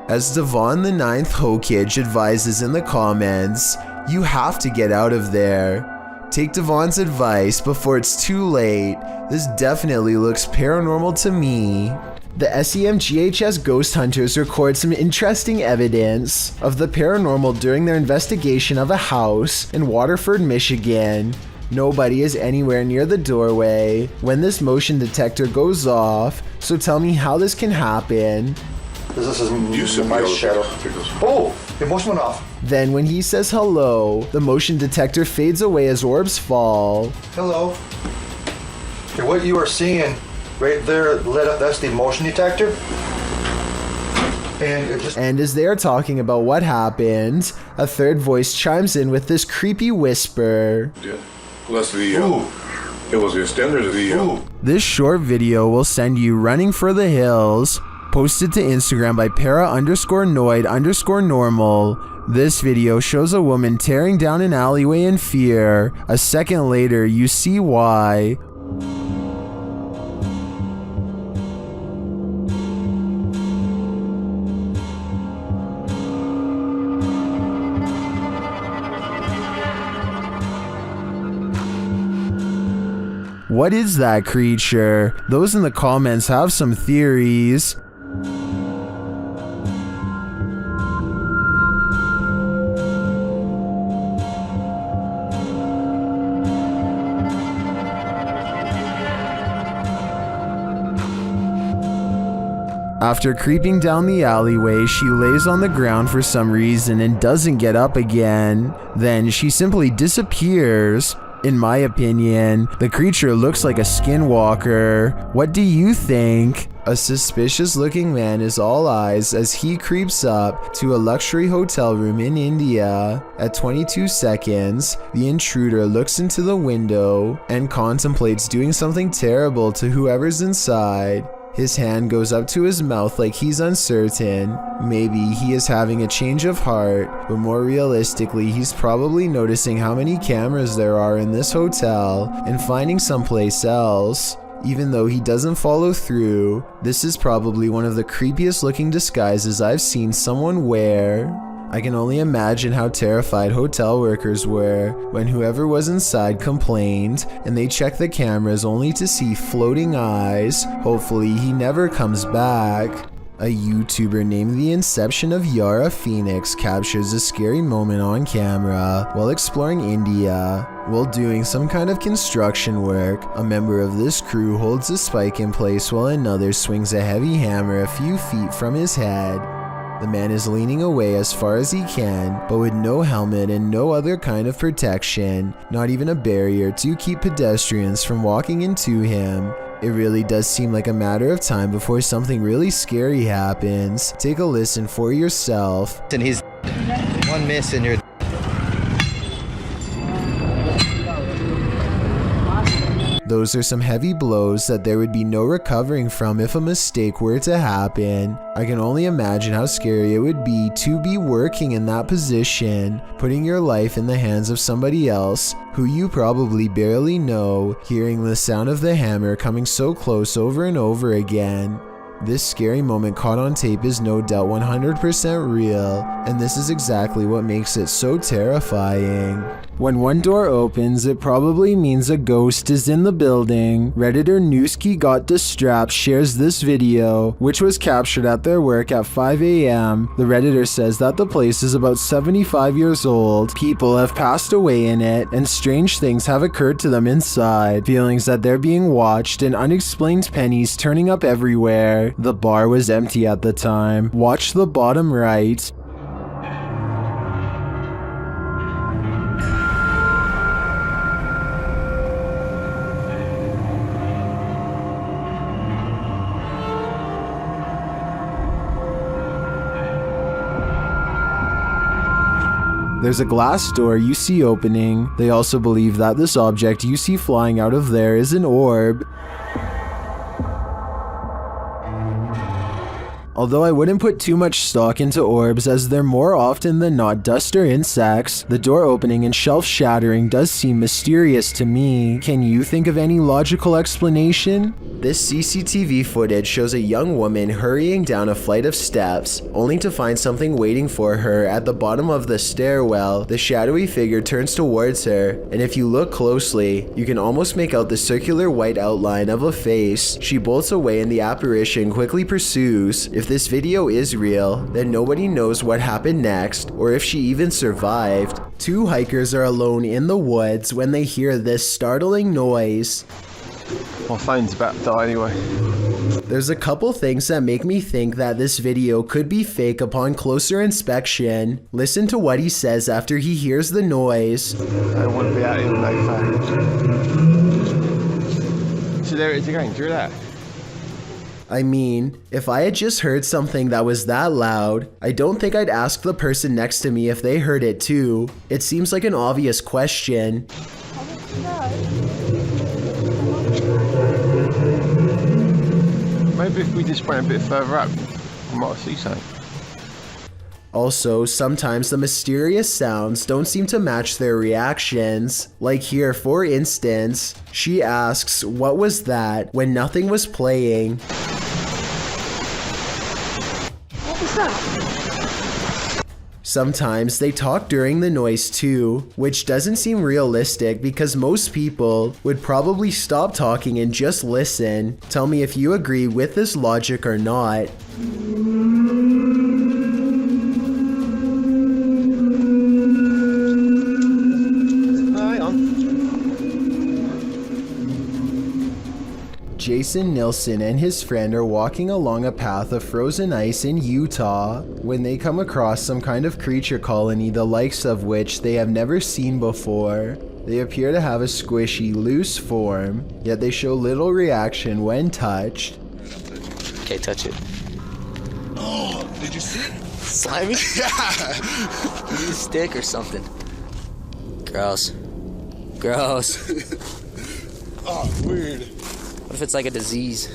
As Devon the 9th Hokage advises in the comments, you have to get out of there. Take Devon's advice before it's too late. This definitely looks paranormal to me. The SEMGHS Ghost Hunters record some interesting evidence of the paranormal during their investigation of a house in Waterford, Michigan. Nobody is anywhere near the doorway when this motion detector goes off, so tell me how this can happen. This is my shadow. Oh, the motion went off. Then when he says hello, the motion detector fades away as orbs fall. Hello. Okay, what you are seeing right there lit up, that's the motion detector. And as they are talking about what happened, a third voice chimes in with this creepy whisper. Yeah. Plus the, it was the extender of the... This short video will send you running for the hills. Posted to Instagram by para_noid_normal. This video shows a woman tearing down an alleyway in fear. A second later, you see why. What is that creature? Those in the comments have some theories. After creeping down the alleyway, she lays on the ground for some reason and doesn't get up again. Then she simply disappears. In my opinion, the creature looks like a skinwalker. What do you think? A suspicious looking man is all eyes as he creeps up to a luxury hotel room in India. At 22 seconds, the intruder looks into the window and contemplates doing something terrible to whoever's inside. His hand goes up to his mouth like he's uncertain. Maybe he is having a change of heart, but more realistically, he's probably noticing how many cameras there are in this hotel and finding someplace else. Even though he doesn't follow through, this is probably one of the creepiest looking disguises I've seen someone wear. I can only imagine how terrified hotel workers were when whoever was inside complained and they checked the cameras only to see floating eyes. Hopefully he never comes back. A YouTuber named The Inception of Yara Phoenix captures a scary moment on camera while exploring India. While doing some kind of construction work, a member of this crew holds a spike in place while another swings a heavy hammer a few feet from his head. The man is leaning away as far as he can, but with no helmet and no other kind of protection, not even a barrier to keep pedestrians from walking into him. It really does seem like a matter of time before something really scary happens. Take a listen for yourself. And he's one miss and you're... Those are some heavy blows that there would be no recovering from if a mistake were to happen. I can only imagine how scary it would be to be working in that position, putting your life in the hands of somebody else who you probably barely know, hearing the sound of the hammer coming so close over and over again. This scary moment caught on tape is no doubt 100% real, and this is exactly what makes it so terrifying. When one door opens, it probably means a ghost is in the building. Redditor Newski Got Distrapped shares this video, which was captured at their work at 5 a.m. The Redditor says that the place is about 75 years old. People have passed away in it, and strange things have occurred to them inside. Feelings that they're being watched and unexplained pennies turning up everywhere. The bar was empty at the time. Watch the bottom right. There's a glass door you see opening. They also believe that this object you see flying out of there is an orb. Although I wouldn't put too much stock into orbs as they're more often than not dust or insects, the door opening and shelf shattering does seem mysterious to me. Can you think of any logical explanation? This CCTV footage shows a young woman hurrying down a flight of steps, only to find something waiting for her at the bottom of the stairwell. The shadowy figure turns towards her, and if you look closely, you can almost make out the circular white outline of a face. She bolts away and the apparition quickly pursues. If this video is real, then nobody knows what happened next, or if she even survived. Two hikers are alone in the woods when they hear this startling noise. My phone's about to die anyway. There's a couple things that make me think that this video could be fake upon closer inspection. Listen to what he says after he hears the noise. I don't want to be out in no phones. So there it is again, do you hear that? I mean, if I had just heard something that was that loud, I don't think I'd ask the person next to me if they heard it too. It seems like an obvious question. Maybe if we just went a bit further up, we might see something. Also, sometimes the mysterious sounds don't seem to match their reactions. Like here, for instance, she asks, "What was that?" when nothing was playing. What was that? Sometimes they talk during the noise too, which doesn't seem realistic because most people would probably stop talking and just listen. Tell me if you agree with this logic or not. Jason Nilsson and his friend are walking along a path of frozen ice in Utah when they come across some kind of creature colony the likes of which they have never seen before. They appear to have a squishy, loose form, yet they show little reaction when touched. Okay, touch it. Oh, did you see it? Slimy? Yeah. Use a stick or something. Gross. Gross. Oh, weird. What if it's like a disease?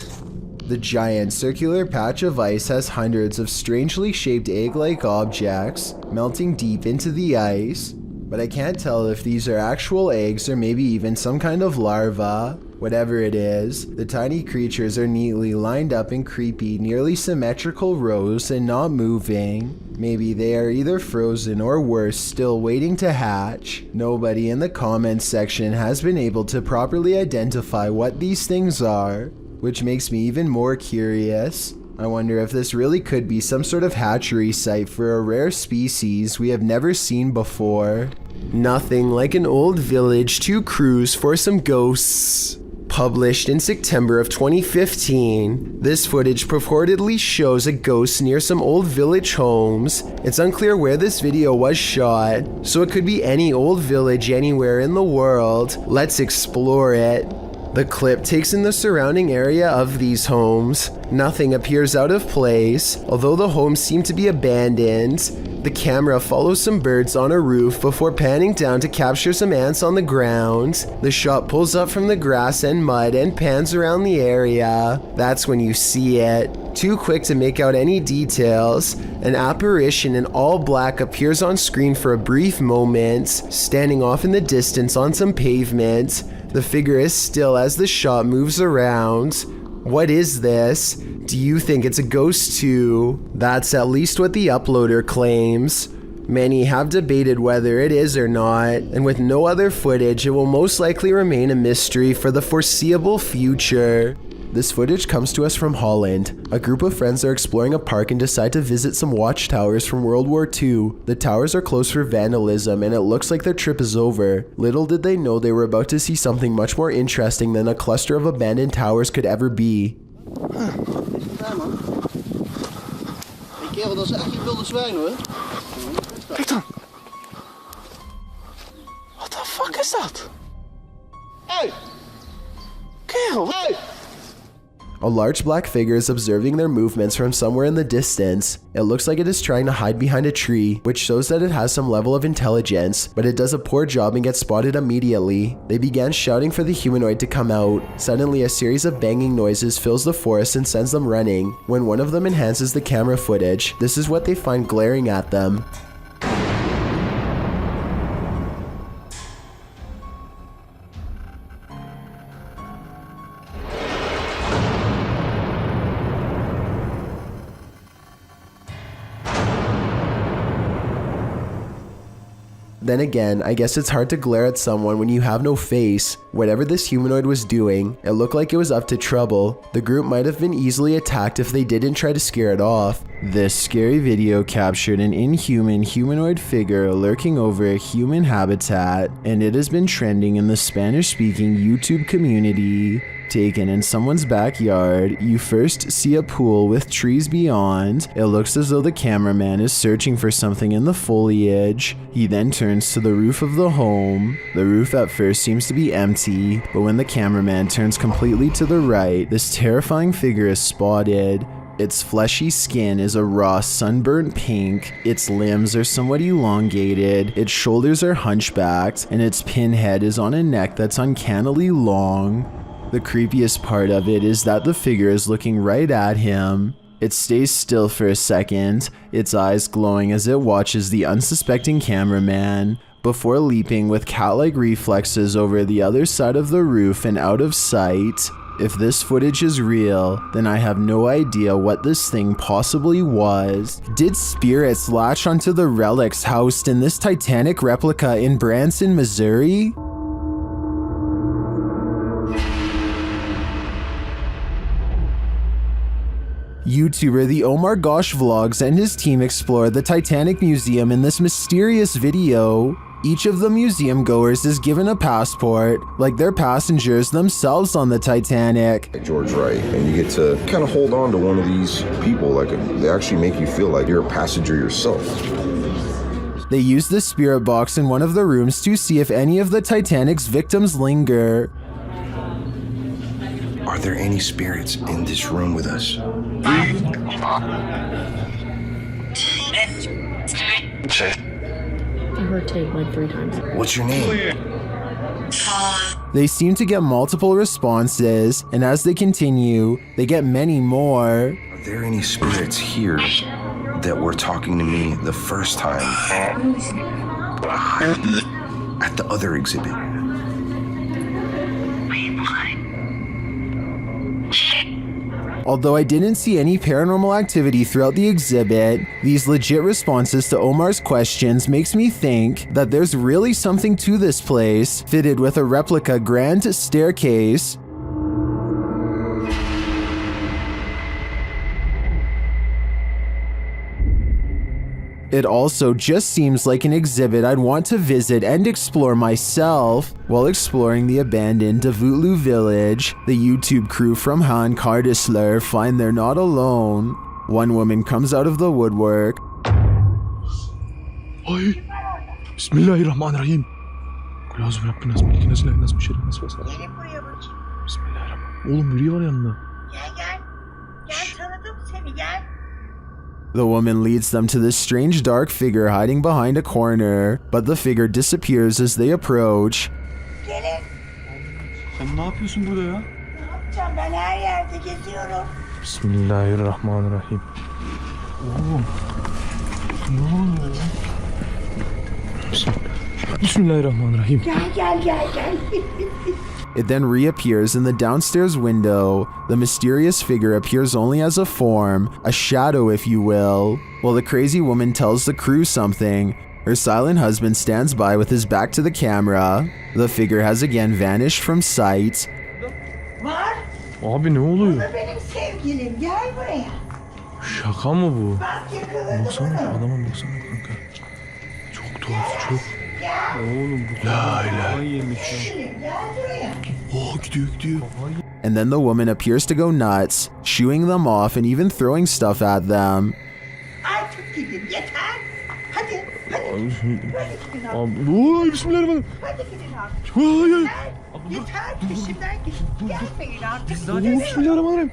The giant circular patch of ice has hundreds of strangely shaped egg-like objects melting deep into the ice, but I can't tell if these are actual eggs or maybe even some kind of larva. Whatever it is, the tiny creatures are neatly lined up in creepy, nearly symmetrical rows and not moving. Maybe they are either frozen or worse, still waiting to hatch. Nobody in the comments section has been able to properly identify what these things are, which makes me even more curious. I wonder if this really could be some sort of hatchery site for a rare species we have never seen before. Nothing like an old village to cruise for some ghosts. Published in September of 2015, this footage purportedly shows a ghost near some old village homes. It's unclear where this video was shot, so it could be any old village anywhere in the world. Let's explore it. The clip takes in the surrounding area of these homes. Nothing appears out of place, although the homes seem to be abandoned. The camera follows some birds on a roof before panning down to capture some ants on the ground. The shot pulls up from the grass and mud and pans around the area. That's when you see it. Too quick to make out any details, an apparition in all black appears on screen for a brief moment, standing off in the distance on some pavement. The figure is still as the shot moves around. What is this? Do you think it's a ghost too? That's at least what the uploader claims. Many have debated whether it is or not, and with no other footage, it will most likely remain a mystery for the foreseeable future. This footage comes to us from Holland. A group of friends are exploring a park and decide to visit some watchtowers from World War II. The towers are closed for vandalism and it looks like their trip is over. Little did they know they were about to see something much more interesting than a cluster of abandoned towers could ever be. Ja, man. Die kerel, dat is echt een wilde zwijn hoor. Kijk dan. What the fuck is dat? Hey! Kerel, hey! A large black figure is observing their movements from somewhere in the distance. It looks like it is trying to hide behind a tree, which shows that it has some level of intelligence, but it does a poor job and gets spotted immediately. They began shouting for the humanoid to come out. Suddenly, a series of banging noises fills the forest and sends them running. When one of them enhances the camera footage, this is what they find glaring at them. Then again, I guess it's hard to glare at someone when you have no face. Whatever this humanoid was doing, it looked like it was up to trouble. The group might have been easily attacked if they didn't try to scare it off. This scary video captured an inhuman humanoid figure lurking over a human habitat, and it has been trending in the Spanish-speaking YouTube community. Taken in someone's backyard, you first see a pool with trees beyond. It looks as though the cameraman is searching for something in the foliage. He then turns to the roof of the home. The roof at first seems to be empty, but when the cameraman turns completely to the right, this terrifying figure is spotted. Its fleshy skin is a raw sunburnt pink, its limbs are somewhat elongated, its shoulders are hunchbacked, and its pinhead is on a neck that's uncannily long. The creepiest part of it is that the figure is looking right at him. It stays still for a second, its eyes glowing as it watches the unsuspecting cameraman, before leaping with cat-like reflexes over the other side of the roof and out of sight. If this footage is real, then I have no idea what this thing possibly was. Did spirits latch onto the relics housed in this Titanic replica in Branson, Missouri? YouTuber The Omar Gosh Vlogs and his team explore the Titanic Museum in this mysterious video. Each of the museum goers is given a passport, like they're passengers themselves on the Titanic. George Wright, and you get to kind of hold on to one of these people, like they actually make you feel like you're a passenger yourself. They use the spirit box in one of the rooms to see if any of the Titanic's victims linger. Are there any spirits in this room with us? I heard tape like 3 times. What's your name? They seem to get multiple responses, and as they continue, they get many more. Are there any spirits here that were talking to me the first time at the other exhibit? Although I didn't see any paranormal activity throughout the exhibit, these legit responses to Omar's questions makes me think that there's really something to this place, fitted with a replica grand staircase. It also just seems like an exhibit I'd want to visit and explore myself. While exploring the abandoned Davutlu village, the YouTube crew from Han Kardasler find they're not alone. One woman comes out of the woodwork. Ay, Bismillahirrahmanirrahim. Kul auzu bi rabbin nas, melikin nas, ilahin nas, min şerrin nas, fesat. Bismillahirrahmanirrahim. Oğlum biri var yanında. Gel. Gel tanıdım seni gel. The woman leads them to this strange dark figure hiding behind a corner, but the figure disappears as they approach. Gelin. Sen ne yapıyorsun burada ya? Ne yapacağım ben her yerde geziyorum. Bismillahirrahmanirrahim. Oğlum. Ne oluyor ya? Bismillahirrahmanirrahim. Gel. It then reappears in the downstairs window. The mysterious figure appears only as a form, a shadow if you will. While the crazy woman tells the crew something, her silent husband stands by with his back to the camera. The figure has again vanished from sight. Var. Abi ne oluyor? Bu da benim sevgilim gel buraya. Şaka mı bu? Bak yakaladım. Baksana adama baksana kanka. Çok tuhaf çok. Oğlum bu kafayı yemiş ya. Gel buraya. Oh gidiyor. And then the woman appears to go nuts, shooing them off and even throwing stuff at them. Artık gidin yeter. Hadi. Abi, oy bismillahirrahmanirrahim. Hadi gidin artık. Vay. Yeter peşimden gidin. Gelmeyin artık. Oh bismillahirrahmanirrahim.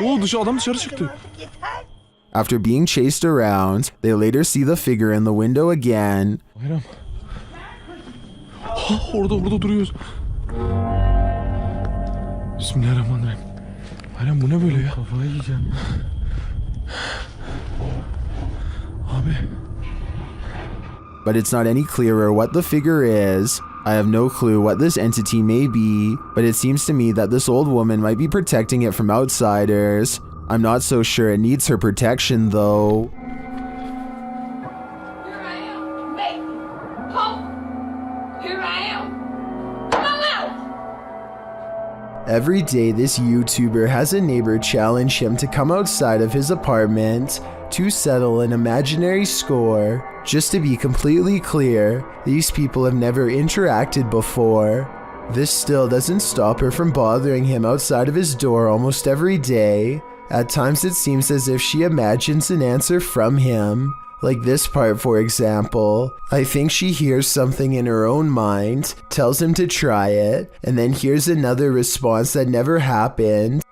Oh adam dışarı çıktı. Yeter. After being chased around, they later see the figure in the window again. Bayram. Orada duruyoruz. Bismillahirrahmanirrahim. Bayram bu ne böyle ya? Kafayı yiyeceğim. Abi. But it's not any clearer what the figure is. I have no clue what this entity may be, but it seems to me that this old woman might be protecting it from outsiders. I'm not so sure it needs her protection though. Here I am. Every day, this YouTuber has a neighbor challenge him to come outside of his apartment to settle an imaginary score. Just to be completely clear, these people have never interacted before. This still doesn't stop her from bothering him outside of his door almost every day. At times it seems as if she imagines an answer from him. Like this part, for example. I think she hears something in her own mind, tells him to try it, and then hears another response that never happened.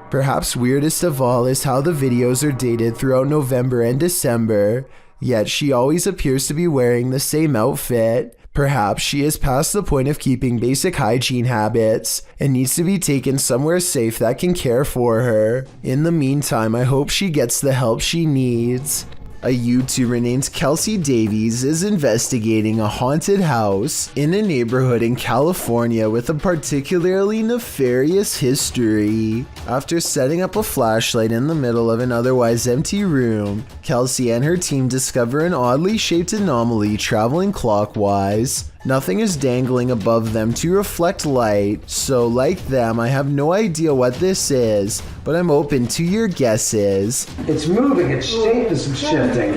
Perhaps weirdest of all is how the videos are dated throughout November and December, yet she always appears to be wearing the same outfit. Perhaps she is past the point of keeping basic hygiene habits and needs to be taken somewhere safe that can care for her. In the meantime, I hope she gets the help she needs. A YouTuber named Kelsey Davies is investigating a haunted house in a neighborhood in California with a particularly nefarious history. After setting up a flashlight in the middle of an otherwise empty room, Kelsey and her team discover an oddly shaped anomaly traveling clockwise. Nothing is dangling above them to reflect light, so like them, I have no idea what this is, but I'm open to your guesses. It's moving, its shape is shifting.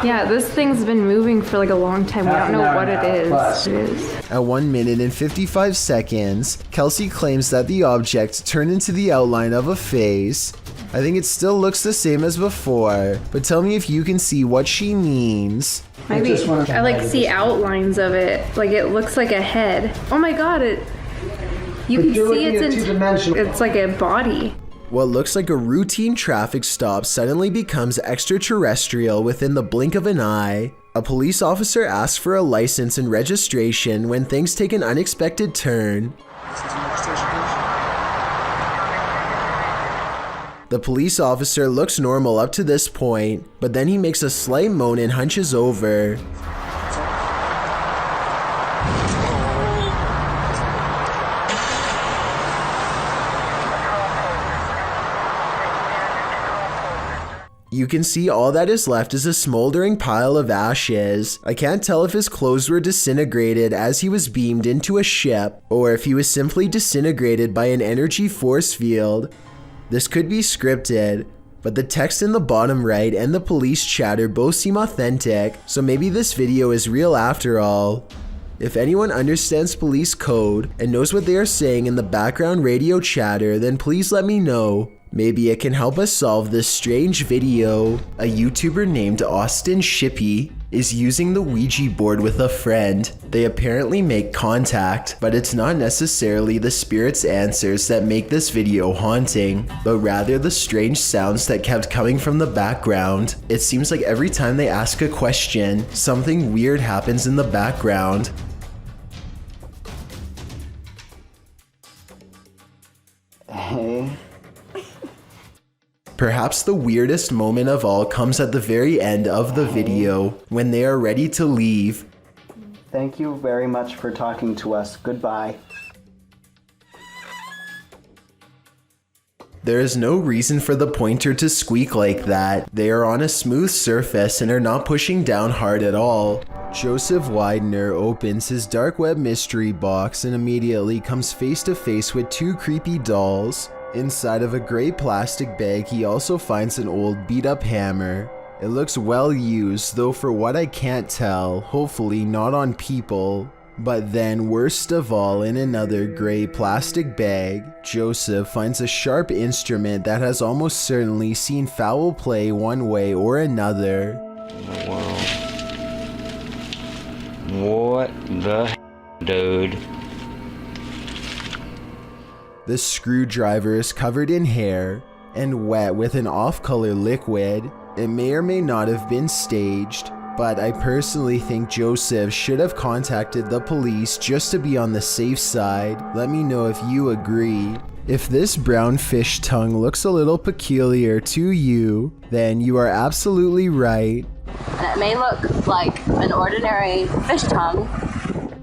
Yeah, this thing's been moving for like a long time. We don't know what it is. At 1 minute and 55 seconds, Kelsey claims that the object turned into the outline of a face. I think it still looks the same as before, but tell me if you can see what she means. Maybe I like see outlines of it. Like it looks like a head. Oh my god, you can see it's like a body. What looks like a routine traffic stop suddenly becomes extraterrestrial within the blink of an eye. A police officer asks for a license and registration when things take an unexpected turn. The police officer looks normal up to this point, but then he makes a slight moan and hunches over. You can see all that is left is a smoldering pile of ashes. I can't tell if his clothes were disintegrated as he was beamed into a ship, or if he was simply disintegrated by an energy force field. This could be scripted, but the text in the bottom right and the police chatter both seem authentic, so maybe this video is real after all. If anyone understands police code and knows what they are saying in the background radio chatter, then please let me know. Maybe it can help us solve this strange video. A YouTuber named Austin Shippey is using the Ouija board with a friend. They apparently make contact, but it's not necessarily the spirit's answers that make this video haunting, but rather the strange sounds that kept coming from the background. It seems like every time they ask a question, something weird happens in the background. Hey. Perhaps the weirdest moment of all comes at the very end of the video, when they are ready to leave. Thank you very much for talking to us. Goodbye. There is no reason for the pointer to squeak like that. They are on a smooth surface and are not pushing down hard at all. Joseph Widener opens his dark web mystery box and immediately comes face to face with two creepy dolls. Inside of a gray plastic bag, he also finds an old beat-up hammer. It looks well used, though for what I can't tell, hopefully not on people. But then, worst of all, in another gray plastic bag, Joseph finds a sharp instrument that has almost certainly seen foul play one way or another. What the dude? The screwdriver is covered in hair and wet with an off-color liquid. It may or may not have been staged, but I personally think Joseph should have contacted the police just to be on the safe side. Let me know if you agree. If this brown fish tongue looks a little peculiar to you, then you are absolutely right. It may look like an ordinary fish tongue.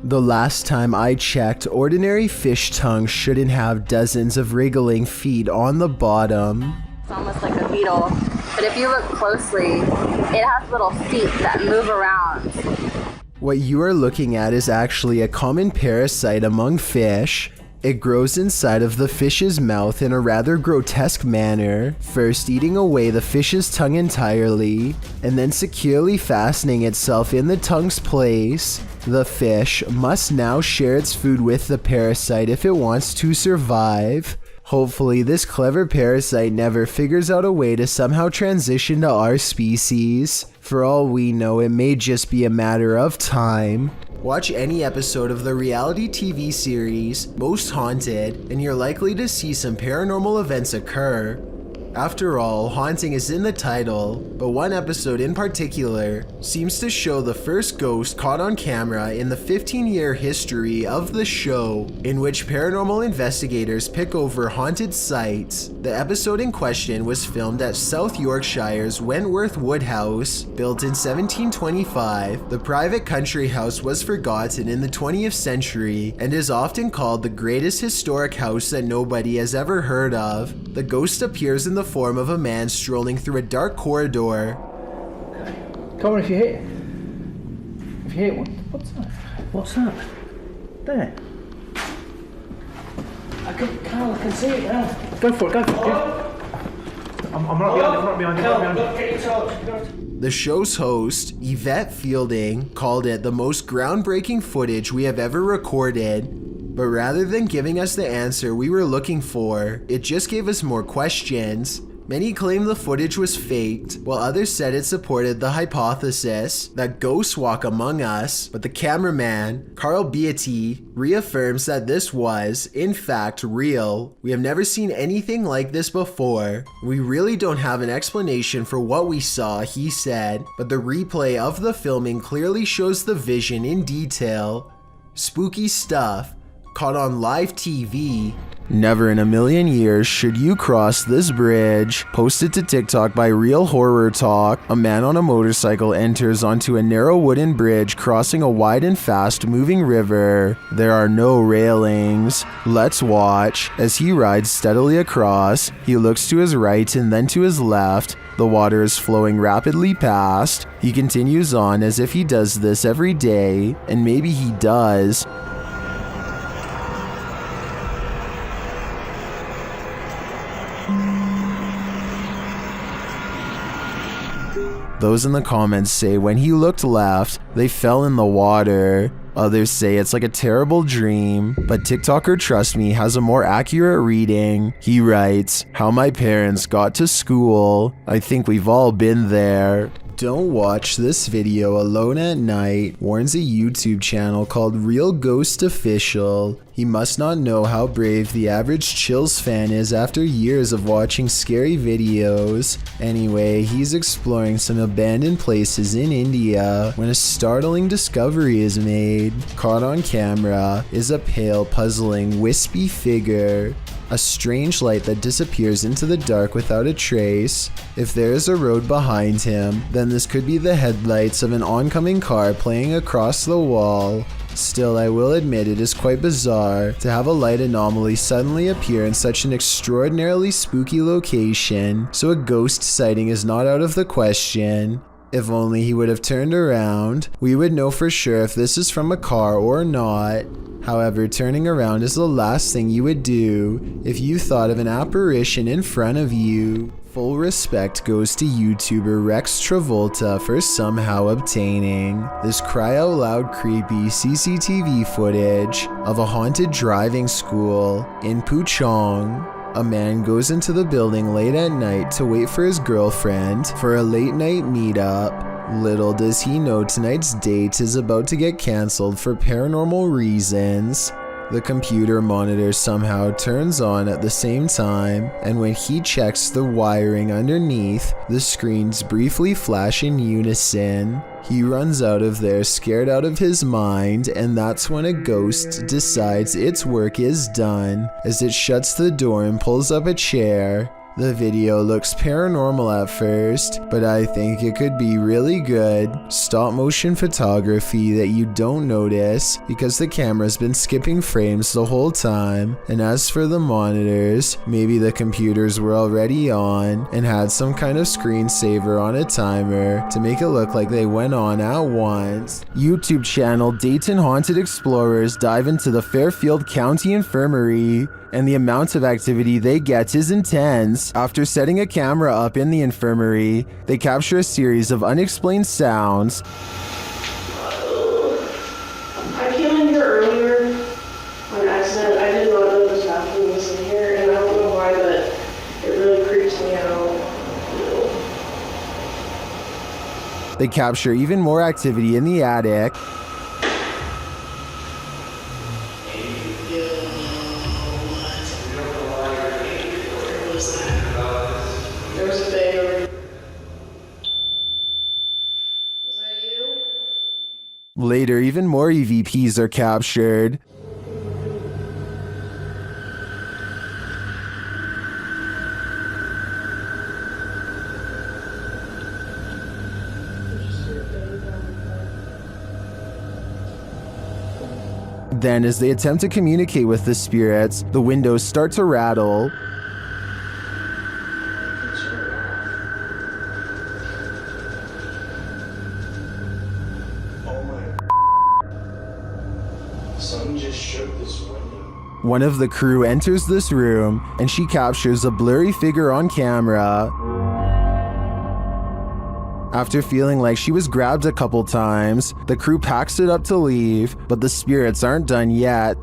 The last time I checked, ordinary fish tongues shouldn't have dozens of wriggling feet on the bottom. It's almost like a beetle But if you look closely, it has little feet that move around. What you are looking at is actually a common parasite among fish. It grows inside of the fish's mouth in a rather grotesque manner, first eating away the fish's tongue entirely, and then securely fastening itself in the tongue's place. The fish must now share its food with the parasite if it wants to survive. Hopefully, this clever parasite never figures out a way to somehow transition to our species. For all we know, it may just be a matter of time. Watch any episode of the reality TV series Most Haunted, and you're likely to see some paranormal events occur. After all, haunting is in the title, but one episode in particular seems to show the first ghost caught on camera in the 15-year history of the show, in which paranormal investigators pick over haunted sites. The episode in question was filmed at South Yorkshire's Wentworth Wood House. Built in 1725, the private country house was forgotten in the 20th century and is often called the greatest historic house that nobody has ever heard of. The ghost appears in the form of a man strolling through a dark corridor. Come on, if you hit. If you hit, what's that? What's that? There. Carl, I can see it now. Go for it, go for it. I'm right behind you. The show's host, Yvette Fielding, called it the most groundbreaking footage we have ever recorded. But rather than giving us the answer we were looking for, it just gave us more questions. Many claimed the footage was faked, while others said it supported the hypothesis that ghosts walk among us, but the cameraman, Carl Beatty, reaffirms that this was, in fact, real. We have never seen anything like this before. We really don't have an explanation for what we saw, he said, but the replay of the filming clearly shows the vision in detail. Spooky stuff. Caught on live TV. Never in a million years should you cross this bridge. Posted to TikTok by Real Horror Talk. A man on a motorcycle enters onto a narrow wooden bridge crossing a wide and fast moving river. There are no railings. Let's watch. As he rides steadily across, he looks to his right and then to his left. The water is flowing rapidly past. He continues on as if he does this every day, and maybe he does. Those in the comments say when he looked left, they fell in the water. Others say it's like a terrible dream, but TikToker Trust Me has a more accurate reading. He writes, "How my parents got to school. I think we've all been there." Don't watch this video alone at night, warns a YouTube channel called Real Ghost Official. He must not know how brave the average Chills fan is after years of watching scary videos. Anyway, he's exploring some abandoned places in India when a startling discovery is made. Caught on camera is a pale, puzzling, wispy figure. A strange light that disappears into the dark without a trace. If there is a road behind him, then this could be the headlights of an oncoming car playing across the wall. Still, I will admit it is quite bizarre to have a light anomaly suddenly appear in such an extraordinarily spooky location, so a ghost sighting is not out of the question. If only he would have turned around, we would know for sure if this is from a car or not. However, turning around is the last thing you would do if you thought of an apparition in front of you. Full respect goes to YouTuber Rex Travolta for somehow obtaining this cry out loud creepy CCTV footage of a haunted driving school in Puchong. A man goes into the building late at night to wait for his girlfriend for a late night meetup. Little does he know tonight's date is about to get cancelled for paranormal reasons. The computer monitor somehow turns on at the same time, and when he checks the wiring underneath, the screens briefly flash in unison. He runs out of there scared out of his mind, and that's when a ghost decides its work is done as it shuts the door and pulls up a chair. The video looks paranormal at first, but I think it could be really good stop motion photography that you don't notice because the camera's been skipping frames the whole time. And as for the monitors, maybe the computers were already on and had some kind of screensaver on a timer to make it look like they went on at once. YouTube channel Dayton Haunted Explorers dive into the Fairfield County Infirmary, and the amount of activity they get is intense. After setting a camera up in the infirmary, they capture a series of unexplained sounds. I came in here earlier on accident. I did not know this bathroom was in here, and I don't know why, but it really creeps me out. They capture even more activity in the attic. Later, even more EVPs are captured. Then, as they attempt to communicate with the spirits, the windows start to rattle. One of the crew enters this room, and she captures a blurry figure on camera. After feeling like she was grabbed a couple times, the crew packs it up to leave, but the spirits aren't done yet.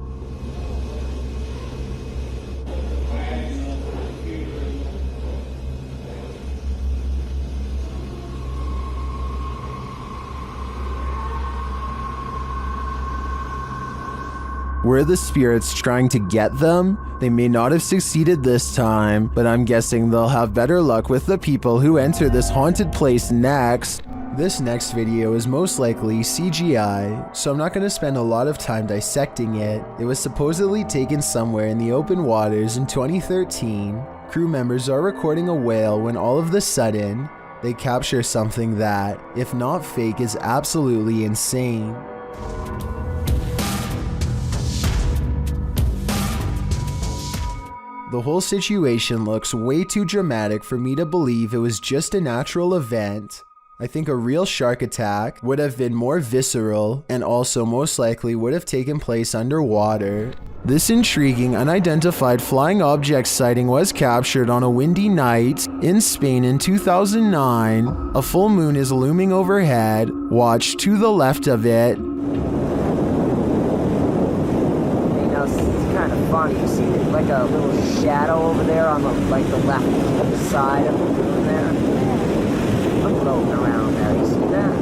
Were the spirits trying to get them? They may not have succeeded this time, but I'm guessing they'll have better luck with the people who enter this haunted place next. This next video is most likely CGI, so I'm not going to spend a lot of time dissecting it. It was supposedly taken somewhere in the open waters in 2013. Crew members are recording a whale when all of a sudden, they capture something that, if not fake, is absolutely insane. The whole situation looks way too dramatic for me to believe it was just a natural event. I think a real shark attack would have been more visceral and also most likely would have taken place underwater. This intriguing unidentified flying object sighting was captured on a windy night in Spain in 2009. A full moon is looming overhead. Watch to the left of it. Kind of funny. You see like a little shadow over there on the left side of the moon there. I'm floating around there. You see that?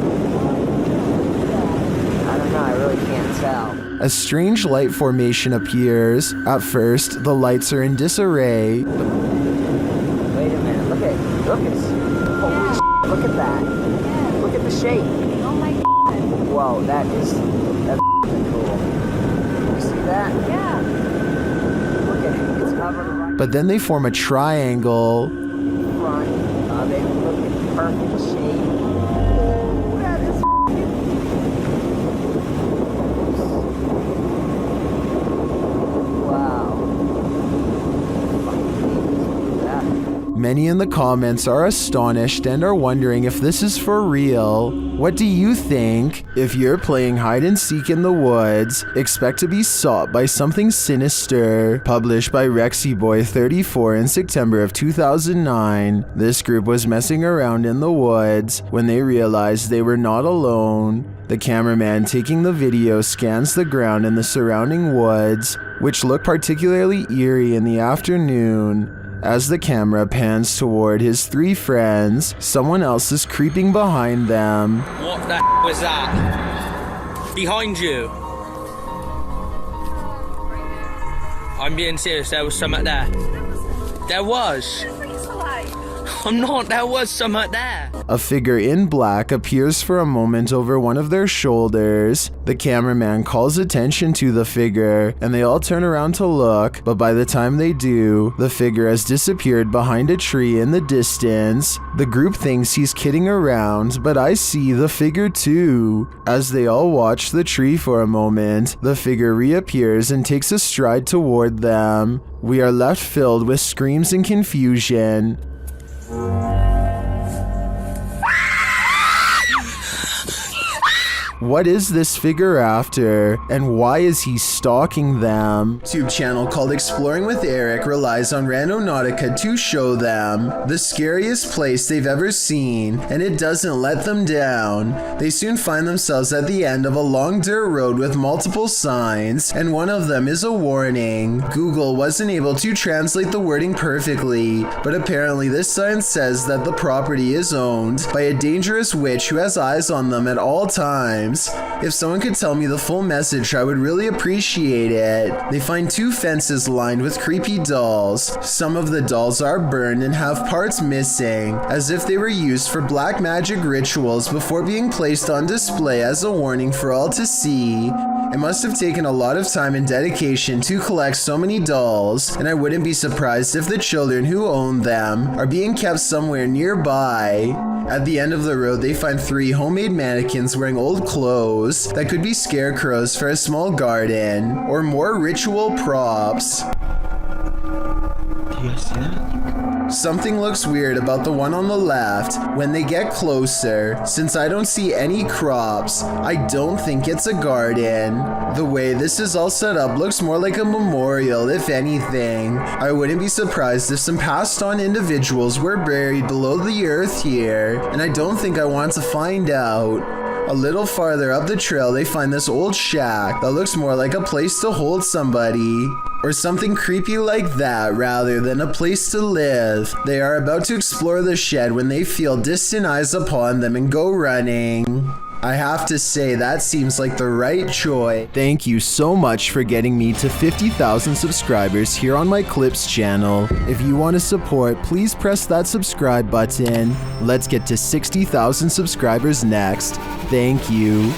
I don't know. I really can't tell. A strange light formation appears. At first, the lights are in disarray. Wait a minute. Look at holy shit, look at that. Look at the shape. Oh my god. Whoa, that's cool. You see that? Yeah. But then they form a triangle. They look in perfect shape. Oh, that is wow. Many in the comments are astonished and are wondering if this is for real. What do you think? If you're playing hide and seek in the woods, expect to be sought by something sinister. Published by RexyBoy34 in September of 2009, this group was messing around in the woods when they realized they were not alone. The cameraman taking the video scans the ground in the surrounding woods, which look particularly eerie in the afternoon. As the camera pans toward his three friends, someone else is creeping behind them. What the was that? Behind you. I'm being serious, there was something there. There was. I'm not. There was something there. A figure in black appears for a moment over one of their shoulders. The cameraman calls attention to the figure, and they all turn around to look, but by the time they do, the figure has disappeared behind a tree in the distance. The group thinks he's kidding around, but I see the figure too. As they all watch the tree for a moment, the figure reappears and takes a stride toward them. We are left filled with screams and confusion. What is this figure after, and why is he stalking them? YouTube channel called Exploring with Eric relies on Randonautica to show them the scariest place they've ever seen, and it doesn't let them down. They soon find themselves at the end of a long dirt road with multiple signs, and one of them is a warning. Google wasn't able to translate the wording perfectly, but apparently this sign says that the property is owned by a dangerous witch who has eyes on them at all times. If someone could tell me the full message, I would really appreciate it. They find 2 fences lined with creepy dolls. Some of the dolls are burned and have parts missing, as if they were used for black magic rituals before being placed on display as a warning for all to see. It must have taken a lot of time and dedication to collect so many dolls, and I wouldn't be surprised if the children who own them are being kept somewhere nearby. At the end of the road, they find 3 homemade mannequins wearing old clothes that could be scarecrows for a small garden, or more ritual props. Do you guys see that? Something looks weird about the one on the left. When they get closer, since I don't see any crops, I don't think it's a garden. The way this is all set up looks more like a memorial, if anything. I wouldn't be surprised if some passed on individuals were buried below the earth here, and I don't think I want to find out. A little farther up the trail, they find this old shack that looks more like a place to hold somebody, or something creepy like that rather than a place to live. They are about to explore the shed when they feel distant eyes upon them and go running. I have to say, that seems like the right choice. Thank you so much for getting me to 50,000 subscribers here on my Clips channel. If you want to support, please press that subscribe button. Let's get to 60,000 subscribers next. Thank you.